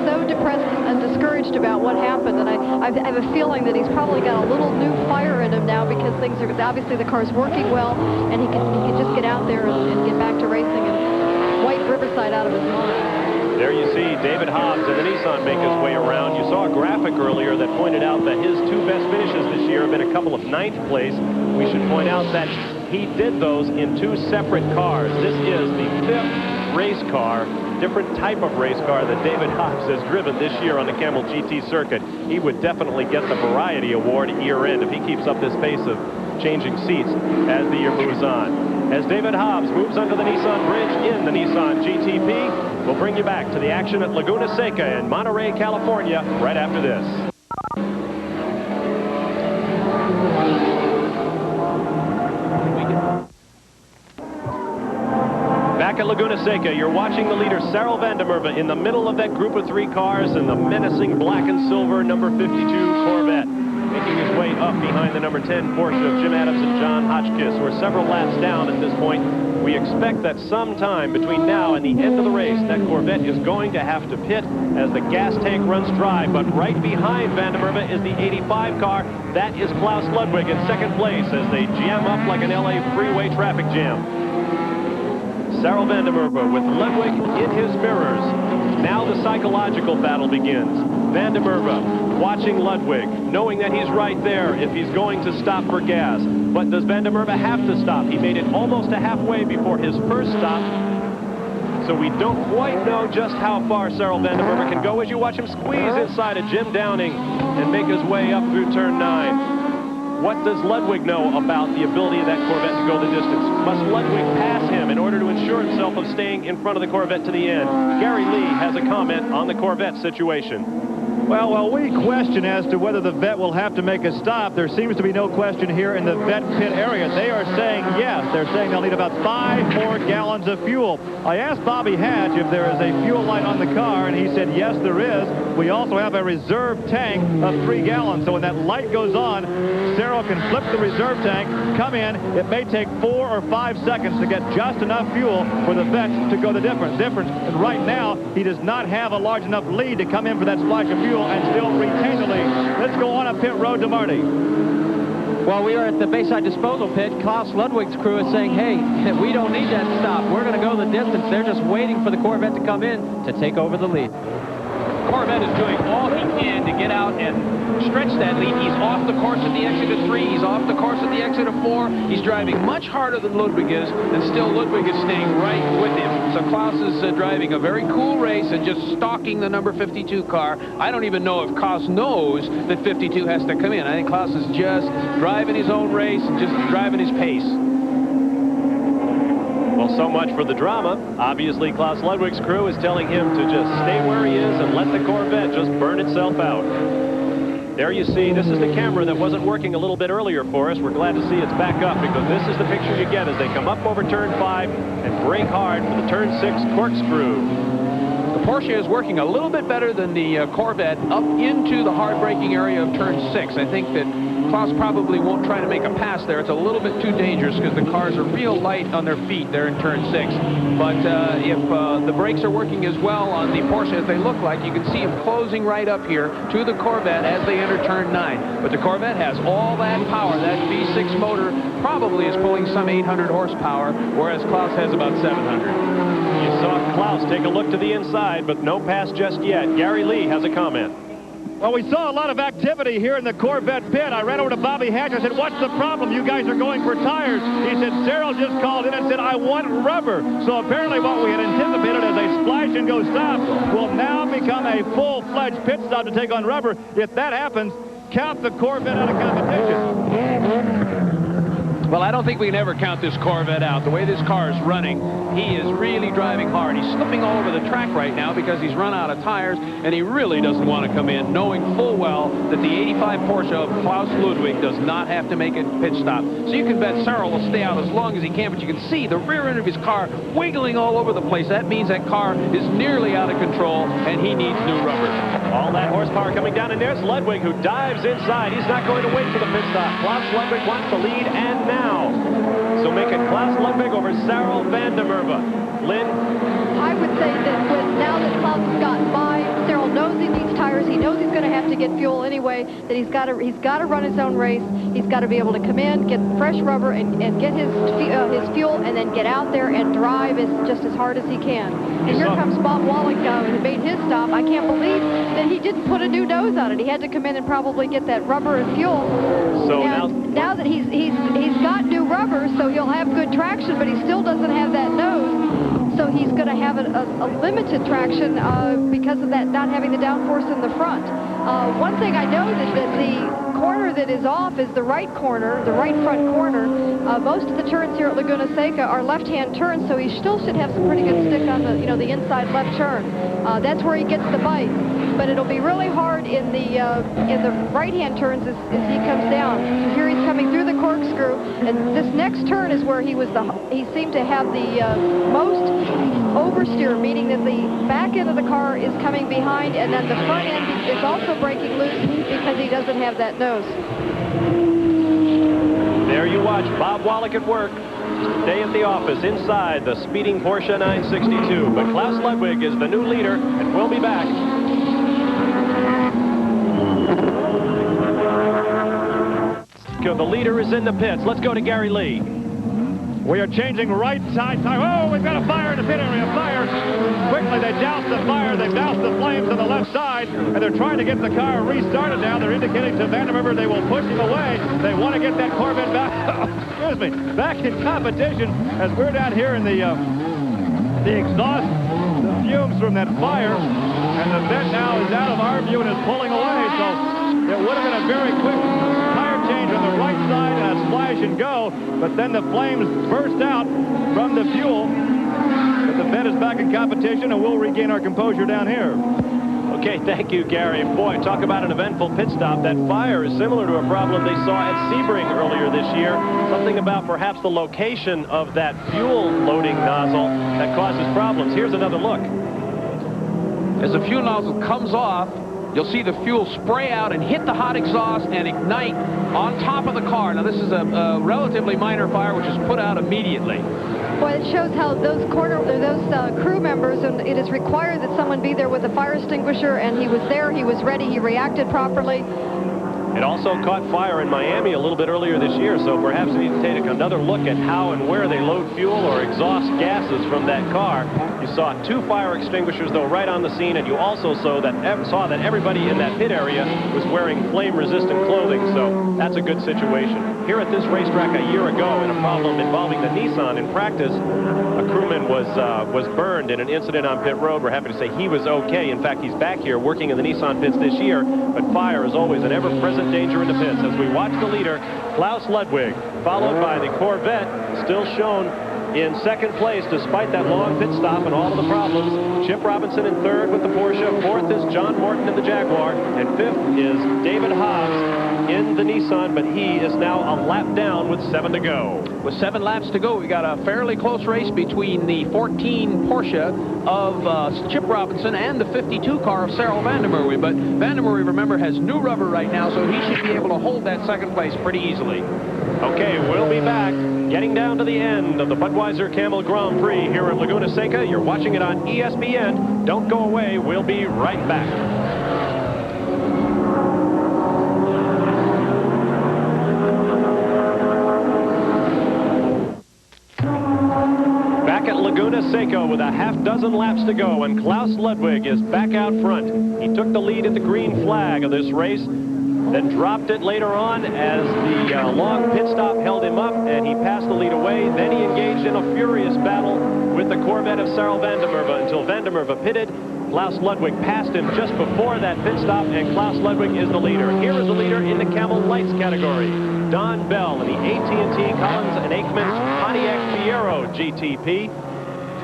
S4: so depressed and discouraged about what happened. And I have a feeling that he's probably got a little new fire in him now because things are, obviously the car's working well, and he can just get out there and get back to racing and wipe Riverside out of his mind.
S2: There you see David Hobbs and the Nissan make his way around. You saw a graphic earlier that pointed out that his 2 best finishes this year have been a couple of 9th place. We should point out that he did those in 2 separate cars. This is the 5th race car, different type of race car that David Hobbs has driven this year on the Camel GT circuit. He would definitely get the Variety Award year end if he keeps up this pace of changing seats as the year moves on. As David Hobbs moves under the Nissan bridge in the Nissan GTP, we'll bring you back to the action at Laguna Seca in Monterey, California, right after this. Back at Laguna Seca, you're watching the leader, Sarel van der Merwe, in the middle of that group of 3 cars in the menacing black and silver number 52 Corvette, making his way up behind the number 10 Porsche of Jim Adams and John Hotchkiss. We're several laps down at this point. We expect that sometime between now and the end of the race, that Corvette is going to have to pit as the gas tank runs dry. But right behind van der Merwe is the 85 car. That is Klaus Ludwig in 2nd place as they jam up like an LA freeway traffic jam. Sarel van der Merwe with Ludwig in his mirrors. Now the psychological battle begins. Van der Merwe watching Ludwig, knowing that he's right there if he's going to stop for gas. But does Van der Merwe have to stop? He made it almost a halfway before his first stop. So we don't quite know just how far Sarel van der Merwe can go as you watch him squeeze inside of Jim Downing and make his way up through turn 9. What does Ludwig know about the ability of that Corvette to go the distance? Must Ludwig pass him in order to ensure himself of staying in front of the Corvette to the end? Gary Lee has a comment on the Corvette situation.
S8: Well, while we question as to whether the vet will have to make a stop, there seems to be no question here in the vet pit area. They are saying yes. They're saying they'll need about 5 more gallons of fuel. I asked Bobby Hatch if there is a fuel light on the car, and he said yes, there is. We also have a reserve tank of 3 gallons. So when that light goes on, Sarel can flip the reserve tank, come in. It may take 4 or 5 seconds to get just enough fuel for the vet to go the difference. And right now, he does not have a large enough lead to come in for that splash of fuel and still retain the lead. Let's go on up pit road to Marty.
S6: Well, we are at the Bayside Disposal Pit. Klaus Ludwig's crew is saying, hey, we don't need that stop. We're going to go the distance. They're just waiting for the Corvette to come in to take over the lead.
S5: Corvette is doing all he can to get out and stretch that lead. He's off the course at the exit of 3. He's off the course at the exit of 4. He's driving much harder than Ludwig is, and still Ludwig is staying right with him. So Klaus is driving a very cool race and just stalking the number 52 car. I don't even know if Klaus knows that 52 has to come in. I think Klaus is just driving his own race and just driving his pace.
S2: Well, so much for the drama. Obviously, Klaus Ludwig's crew is telling him to just stay where he is and let the Corvette just burn itself out. There you see, this is the camera that wasn't working a little bit earlier for us. We're glad to see it's back up because this is the picture you get as they come up over turn 5 and brake hard for the turn 6 corkscrew.
S5: The Porsche is working a little bit better than the Corvette up into the hard braking area of turn 6. I think that Klaus probably won't try to make a pass there. It's a little bit too dangerous because the cars are real light on their feet there in turn 6. But if the brakes are working as well on the Porsche as they look like, you can see him closing right up here to the Corvette as they enter turn 9. But the Corvette has all that power. That V6 motor probably is pulling some 800 horsepower, whereas Klaus has about 700.
S2: You saw Klaus take a look to the inside, but no pass just yet. Gary Lee has a comment.
S8: Well, we saw a lot of activity here in the Corvette pit. I ran over to Bobby Hatch. I said, what's the problem? You guys are going for tires. He said, Sarel just called in and said, I want rubber. So apparently what we had anticipated as a splash and go stop will now become a full-fledged pit stop to take on rubber. If that happens, count the Corvette out of competition.
S5: Well, I don't think we can ever count this Corvette out. The way this car is running, he is really driving hard. He's slipping all over the track right now because he's run out of tires, and he really doesn't want to come in, knowing full well that the 85 Porsche of Klaus Ludwig does not have to make a pit stop. So you can bet Sarel will stay out as long as he can, but you can see the rear end of his car wiggling all over the place. That means that car is nearly out of control, and he needs new rubber.
S2: All that horsepower coming down, and there's Ludwig, who dives inside. He's not going to wait for the pit stop. Klaus Ludwig wants the lead, and now. So make it Klaus Ludwig over Sarel van der Merwe. Lynn?
S4: I would say that now that Klaus has gotten by, Sarel knows he needs tires. He knows he's going to have to get fuel anyway, that he's got to run his own race. He's got to be able to come in, get fresh rubber, and get his fuel, and then get out there and drive just as hard as he can. And here comes Bob Wallach who made his stop. I can't believe that he didn't put a new nose on it. He had to come in and probably get that rubber and fuel.
S2: So
S4: now that he's got new rubber, so he'll have good traction, but he still doesn't have that nose. So he's going to have a limited traction because of that not having the downforce in the front. One thing I know is that the corner that is off is the right corner, the right front corner. Most of the turns here at Laguna Seca are left-hand turns, so he still should have some pretty good stick on the inside left turn. That's where he gets the bite. But it'll be really hard in the right-hand turns as he comes down. So here he's coming through the corkscrew, and this next turn is where he seemed to have the most oversteer, meaning that the back end of the car is coming behind, and then the front end is also breaking loose because he doesn't have that nose.
S2: There you watch Bob Wallach at work. Day at the office inside the speeding Porsche 962. But Klaus Ludwig is the new leader, and we'll be back. The leader is in the pits. Let's go to Gary Lee.
S8: We are changing right side tire. Oh, we've got a fire in the pit area. Fire. Quickly, they douse the fire. They douse the flames on the left side, and they're trying to get the car restarted now. They're indicating to van der Merwe they will push him away. They want to get that Corvette back, excuse me, back in competition as we're down here in the exhaust, the fumes from that fire, and the vet now is out of our view and is pulling away. So it would have been a very quick tire change on the right side and a splash and go, but then the flames burst out from the fuel. But the vet is back in competition, and we'll regain our composure down here.
S2: Well, Okay, thank you, Gary. Boy, talk about an eventful pit stop. That fire is similar to a problem they saw at Sebring earlier this year. Something about perhaps the location of that fuel loading nozzle that causes problems. Here's another look.
S5: As the fuel nozzle comes off, you'll see the fuel spray out and hit the hot exhaust and ignite on top of the car. Now, this is a relatively minor fire, which is put out immediately.
S4: Boy, it shows how those crew members, and it is required that someone be there with a fire extinguisher, and he was there, he was ready, he reacted properly.
S2: It also caught fire in Miami a little bit earlier this year, so perhaps we need to take another look at how and where they load fuel or exhaust gases from that car. You saw 2 fire extinguishers, though, right on the scene, and you also saw that everybody in that pit area was wearing flame-resistant clothing, so that's a good situation. Here at this racetrack a year ago, in a problem involving the Nissan in practice, a crewman was burned in an incident on pit road. We're happy to say he was okay. In fact, he's back here working in the Nissan pits this year, but fire is always an ever-present danger in the pits. As we watch the leader, Klaus Ludwig, followed by the Corvette, still shown in second place despite that long pit stop and all of the problems. Chip Robinson in third with the Porsche. Fourth is John Morton in the Jaguar. And fifth is David Hobbs in the Nissan, but he is now a lap down with 7 to go.
S5: With 7 laps to go, we got a fairly close race between the 14 Porsche of Chip Robinson and the 52 car of Sarel Vandermeer. But Vandermeer, remember, has new rubber right now, so he should be able to hold that second place pretty easily.
S2: Okay, we'll be back. Getting down to the end of the Budweiser Camel Grand Prix here at Laguna Seca. You're watching it on ESPN. Don't go away. We'll be right back. Back at Laguna Seca with a half-dozen laps to go, and Klaus Ludwig is back out front. He took the lead at the green flag of this race, then dropped it later on as the long pit stop held him up, and he passed the lead away. Then he engaged in a furious battle with the Corvette of Sarel Vandermeer until Vandermeer pitted. Klaus Ludwig passed him just before that pit stop, and Klaus Ludwig is the leader. Here is the leader in the Camel Lights category, Don Bell in the AT&T Collins and Aikman Pontiac Fiero GTP,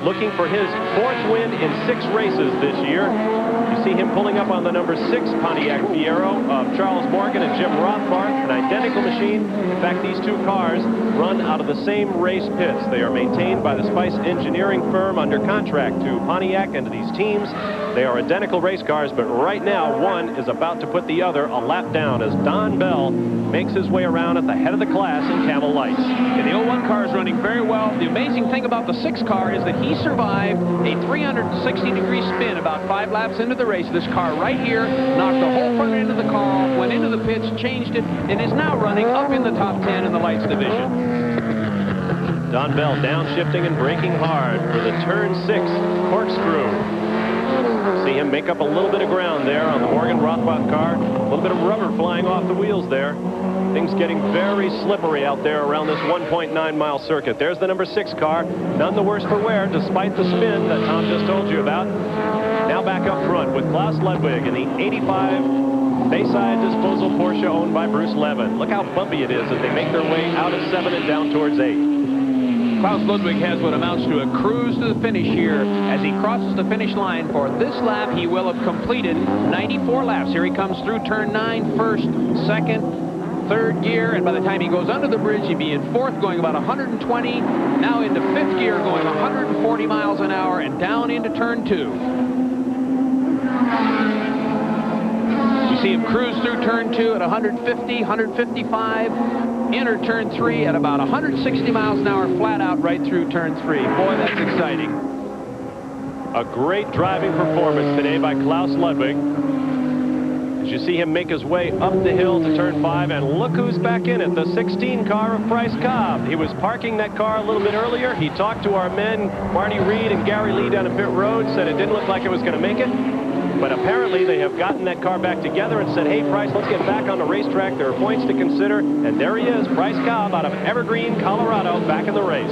S2: looking for his 4th win in 6 races this year. You see him pulling up on the number 6 Pontiac Fiero of Charles Morgan and Jim Rothbard, an identical machine. In fact, these 2 cars run out of the same race pits. They are maintained by the Spice Engineering firm under contract to Pontiac and to these teams. They are identical race cars, but right now one is about to put the other a lap down as Don Bell makes his way around at the head of the class in Camel Lights.
S5: And the 01 car is running very well. The amazing thing about the 6 car is that he survived a 360-degree spin about 5 laps into the race. This car right here knocked the whole front end of the car off, went into the pits, changed it, and is now running up in the top 10 in the Lights division.
S2: Don Bell downshifting and braking hard for the turn 6 corkscrew. See him make up a little bit of ground there on the Morgan Rothbard car. A little bit of rubber flying off the wheels there. Things getting very slippery out there around this 1.9-mile circuit. There's the number 6 car, none the worse for wear despite the spin that Tom just told you about. Now back up front with Klaus Ludwig in the 85 Bayside Disposal Porsche owned by Bruce Levin. Look how bumpy it is as they make their way out of 7 and down towards 8.
S5: Klaus Ludwig has what amounts to a cruise to the finish here. As he crosses the finish line for this lap, he will have completed 94 laps. Here he comes through turn 9, first, second, third gear, and by the time he goes under the bridge, he'd be in 4th, going about 120, now into 5th gear, going 140 miles an hour, and down into turn 2. You see him cruise through turn 2 at 150, 155, enter turn 3 at about 160 miles an hour flat out right through turn 3. Boy, that's exciting.
S2: A great driving performance today by Klaus Ludwig. As you see him make his way up the hill to turn 5, and look who's back in it, the 16 car of Bryce Cobb. He was parking that car a little bit earlier. He talked to our men, Marty Reed and Gary Lee down at pit road, said it didn't look like it was going to make it. But apparently they have gotten that car back together and said, hey, Bryce, let's get back on the racetrack. There are points to consider. And there he is, Bryce Cobb out of Evergreen, Colorado, back in the race.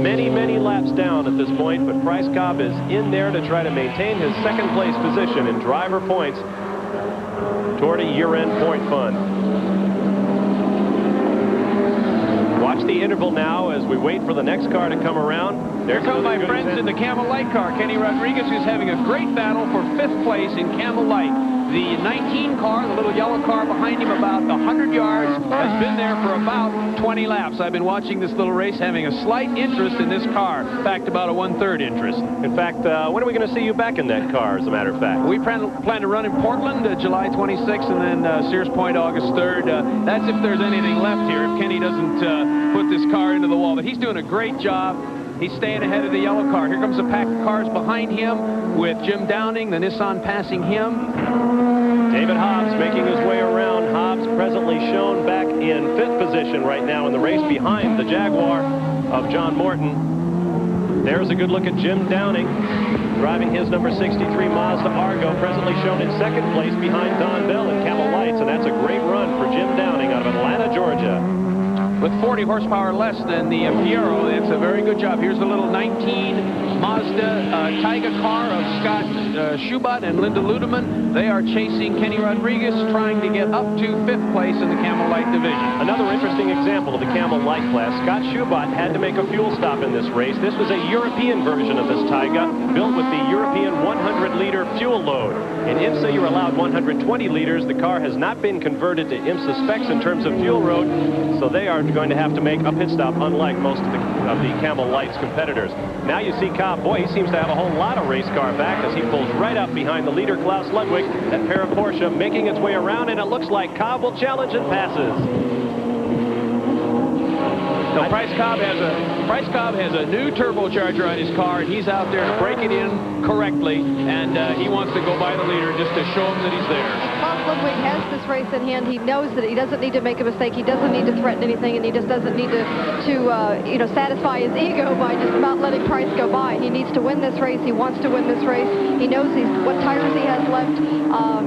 S2: Many, many laps down at this point, but Bryce Cobb is in there to try to maintain his 2nd place position in driver points toward a year-end point fund. watch the interval now as we wait for the next car to come around.
S5: There come my friends in the Camel Light car. Kenny Rodriguez, who's having a great battle for 5th place in Camel Light. The 19 car, the little yellow car behind him, about 100 yards, has been there for about 20 laps. I've been watching this little race, having a slight interest in this car. In fact, about a 1/3 interest.
S2: In fact, when are we going to see you back in that car, as a matter of fact?
S5: We plan to run in Portland July 26th, and then Sears Point August 3rd. That's if there's anything left here, if Kenny doesn't put this car into the wall. But he's doing a great job. He's staying ahead of the yellow car. Here comes a pack of cars behind him with Jim Downing, the Nissan passing him.
S2: David Hobbs making his way around. Hobbs presently shown back in 5th position right now in the race behind the Jaguar of John Morton. There's a good look at Jim Downing driving his number 63 Mazda Argo, presently shown in 2nd place behind Don Bell in Camel Lights, and that's a great run for Jim Downing out of Atlanta, Georgia.
S5: With 40 horsepower less than the Fiero, it's a very good job. Here's the little 19 Mazda Taiga car of Scott Schubert and Linda Ludeman. They are chasing Kenny Rodriguez, trying to get up to 5th place in the Camel Light division.
S2: Another interesting example of the Camel Light class. Scott Schubert had to make a fuel stop in this race. This was a European version of this Taiga, built with the European 100-liter fuel load. In IMSA, you're allowed 120 liters. The car has not been converted to IMSA specs in terms of fuel load, so they are going to have to make a pit stop, unlike most of the Camel Light's competitors. Now you see Cobb. Boy, he seems to have a whole lot of race car back as he pulls right up behind the leader, Klaus Ludwig. That pair of Porsche making its way around, and it looks like Cobb will challenge and passes.
S5: Now, Price Cobb has a new turbocharger on his car, and he's out there to break it in correctly, and he wants to go by the leader just to show him that he's there.
S4: Klaus Ludwig has this race in hand. He knows that he doesn't need to make a mistake. He doesn't need to threaten anything, and he just doesn't need to satisfy his ego by just not letting Price go by. He needs to win this race. He wants to win this race. He knows what tires he has left.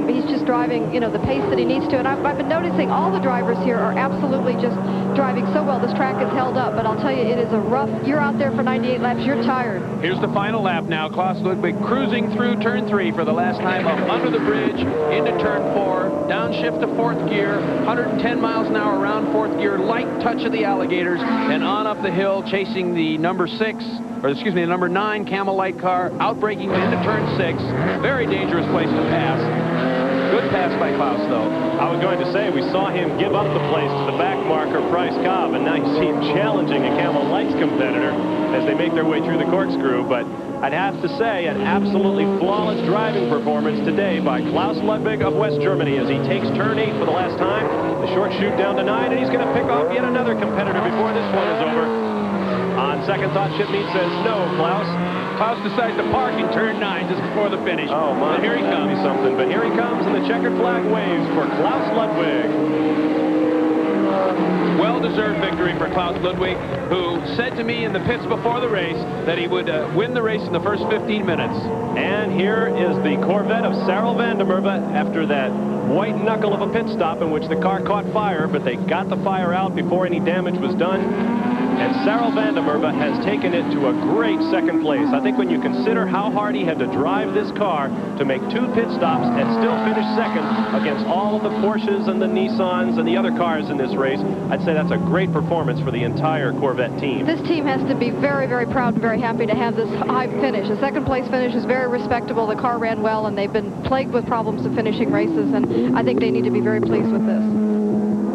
S4: He's just driving, the pace that he needs to. And I've been noticing all the drivers here are absolutely just driving so well. This track is held up, but I'll tell you, it is a rough. You're out there for 98 laps. You're tired.
S5: Here's the final lap now. Klaus Ludwig cruising through turn 3 for the last time, up under the bridge into turn 4, downshift to 4th gear, 110 miles an hour around 4th gear, light touch of the alligators, and on up the hill, chasing the number 9 Camel Light car, outbraking into turn 6. Very dangerous place to pass. Good pass by Klaus, though.
S2: I was going to say, we saw him give up the place to the back marker, Price Cobb, and now you see him challenging a Camel Lights competitor as they make their way through the corkscrew. But I'd have to say, an absolutely flawless driving performance today by Klaus Ludwig of West Germany as he takes turn 8 for the last time. The short shoot down to 9, and he's going to pick off yet another competitor before this one is over. On second thought, Shipmead says no, Klaus.
S5: Klaus decides to park in turn 9 just before the finish.
S2: Oh, my.
S5: And here he comes.
S2: Something. But here he comes, and the checkered flag waves for Klaus Ludwig.
S5: Well-deserved victory for Klaus Ludwig, who said to me in the pits before the race that he would win the race in the first 15 minutes.
S2: And here is the Corvette of Sarel van der Merwe after that white knuckle of a pit stop in which the car caught fire, but they got the fire out before any damage was done. And Sarel van der Merwe has taken it to a great 2nd place. I think when you consider how hard he had to drive this car to make 2 pit stops and still finish 2nd against all of the Porsches and the Nissans and the other cars in this race, I'd say that's a great performance for the entire Corvette team.
S4: This team has to be very, very proud and very happy to have this high finish. The 2nd place finish is very respectable. The car ran well, and they've been plagued with problems of finishing races, and I think they need to be very pleased with this.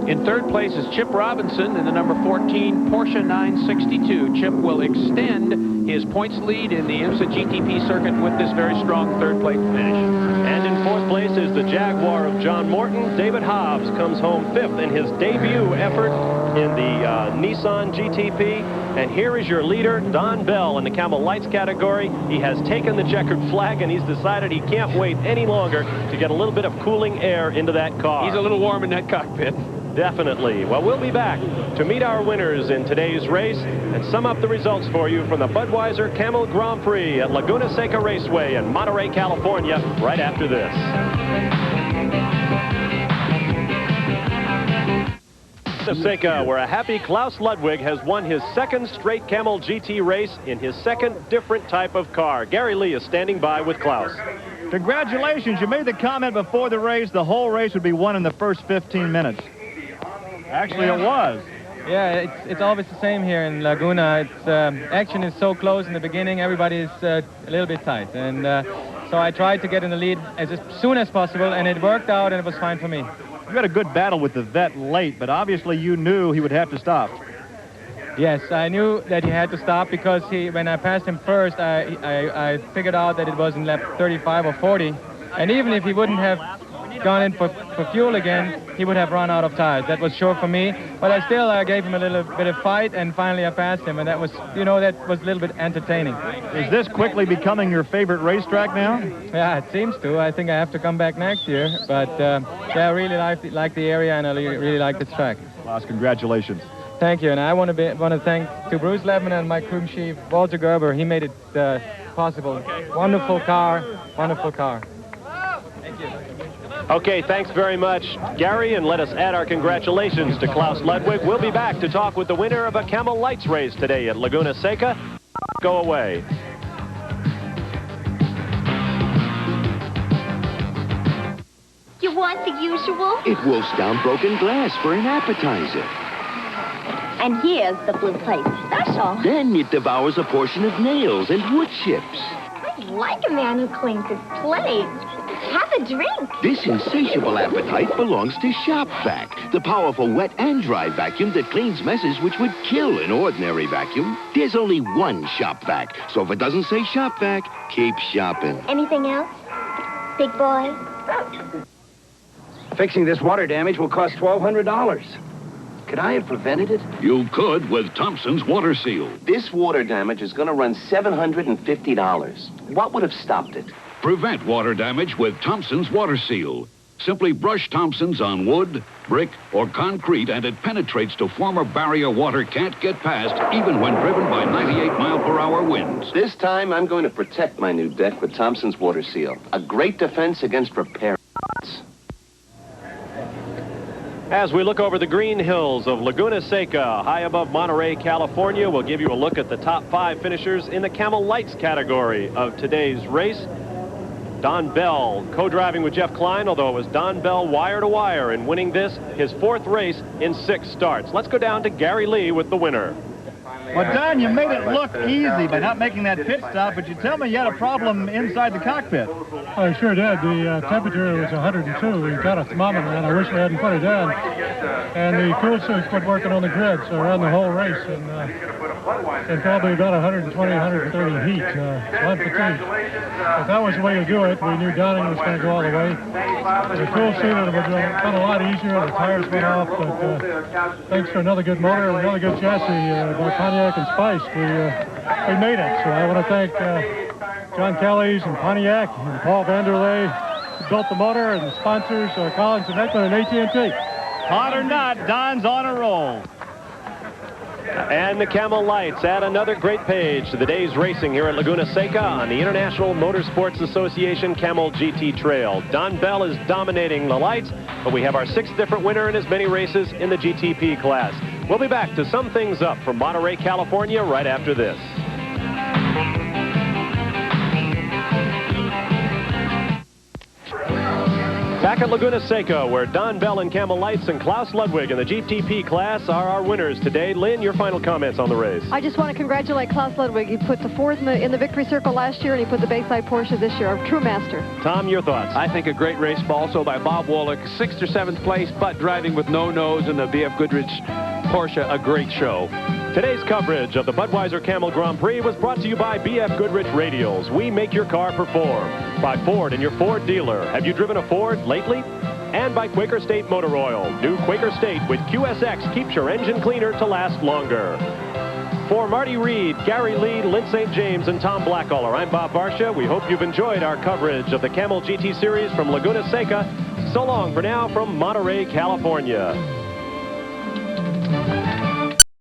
S5: In 3rd place is Chip Robinson in the number 14 Porsche 962. Chip will extend his points lead in the IMSA GTP circuit with this very strong 3rd place finish.
S2: And in 4th place is the Jaguar of John Morton. David Hobbs comes home 5th in his debut effort in the Nissan GTP. And here is your leader, Don Bell, in the Camel Lights category. He has taken the checkered flag, and he's decided he can't wait any longer to get a little bit of cooling air into that car.
S5: He's a little warm in that cockpit.
S2: Definitely. Well, we'll be back to meet our winners in today's race and sum up the results for you from the Budweiser Camel Grand Prix at Laguna Seca Raceway in Monterey, California, right after this. Laguna Seca, where a happy Klaus Ludwig has won his 2nd straight Camel GT race in his 2nd different type of car. Gary Lee is standing by with Klaus.
S8: Congratulations. You made the comment before the race the whole race would be won in the first 15 minutes. Actually, it was.
S10: Yeah, it's always the same here in Laguna. It's action is so close in the beginning. Everybody is a little bit tight, and so I tried to get in the lead as soon as possible, and it worked out, and it was fine for me.
S8: You had a good battle with the vet late, but obviously you knew he would have to stop.
S10: Yes, I knew that he had to stop because when I passed him first, I figured out that it was in lap 35 or 40, and even if he wouldn't have gone in for fuel again, he would have run out of tires. That was sure for me, but I still gave him a little bit of fight, and finally I passed him, and that was, you know, that was a little bit entertaining.
S8: Is this quickly becoming your favorite racetrack now?
S10: Yeah, it seems to. I think I have to come back next year, but yeah, I really like the area, and I really like this track.
S8: Klaus, congratulations.
S10: Thank you, and I want to thank to Bruce Levin and my crew chief, Walter Gerber. He made it possible. Wonderful car, wonderful car. Thank you.
S2: Okay, thanks very much, Gary, and let us add our congratulations to Klaus Ludwig. We'll be back to talk with the winner of a Camel Lights race today at Laguna Seca. Go away.
S1: You want the usual?
S21: It wolfs down broken glass for an appetizer.
S1: And here's the blue plate special.
S21: Then it devours a portion of nails and wood chips.
S1: I like a man who cleans his plate. Have a drink.
S21: This insatiable appetite belongs to Shop Vac, the powerful wet and dry vacuum that cleans messes which would kill an ordinary vacuum. There's only one Shop Vac, so if it doesn't say Shop Vac, keep shopping.
S1: Anything else, big boy?
S3: Fixing this water damage will cost $1,200. Could I have prevented it?
S22: You could with Thompson's Water Seal.
S3: This water damage is going to run $750. What would have stopped it?
S22: Prevent water damage with Thompson's Water Seal. Simply brush Thompson's on wood, brick, or concrete, and it penetrates to form a barrier water can't get past, even when driven by 98-mile-per-hour winds.
S3: This time, I'm going to protect my new deck with Thompson's Water Seal. A great defense against repair.
S2: As we look over the green hills of Laguna Seca, high above Monterey, California, we'll give you a look at the top 5 finishers in the Camel Lights category of today's race. Don Bell co-driving with Jeff Klein, although it was Don Bell wire-to-wire in winning this, his 4th race in 6 starts. Let's go down to Gary Lee with the winner.
S8: Well, Don, you made it look easy by not making that pit stop, but you tell me you had a problem inside the cockpit.
S23: I sure did. The temperature was 102. We got a thermometer, and I wish we hadn't put it down. And the cool suits quit working on the grid, so we ran the whole race in probably about 120, 130 heat. So I'm fatigued. If that was the way to do it, we knew Donning was going to go all the way. The cool suit would have been a lot easier. The tires went off, but thanks to another good motor and another good chassis by Pontiac and Spice, we made it. So I want to thank John Kelly's and Pontiac and Paul Vanderlei, who built the motor, and the sponsors, Collins and Eckman and AT&T.
S8: Hot or not, Don's on a roll.
S2: And the Camel Lights add another great page to the day's racing here at Laguna Seca on the International Motorsports Association Camel GT Trail. Don Bell is dominating the lights, but we have our 6th different winner in as many races in the GTP class. We'll be back to sum things up from Monterey, California, right after this. Back at Laguna Seca, where Don Bell in Camel Lights and Klaus Ludwig in the GTP class are our winners today. Lynn, your final comments on the race.
S4: I just want to congratulate Klaus Ludwig. He put the 4th in the victory circle last year, and he put the Bayside Porsche this year. A true master.
S2: Tom, your thoughts?
S5: I think a great race also by Bob Wallach. 6th or 7th place, but driving with no nose in the B.F. Goodrich Porsche. A great show.
S2: Today's coverage of the Budweiser Camel Grand Prix was brought to you by B.F. Goodrich Radials. We make your car perform. By Ford and your Ford dealer. Have you driven a Ford lately? And by Quaker State Motor Oil. New Quaker State with QSX keeps your engine cleaner to last longer. For Marty Reed, Gary Lee, Lynn St. James, and Tom Blackaller, I'm Bob Barsha. We hope you've enjoyed our coverage of the Camel GT Series from Laguna Seca. So long for now from Monterey, California.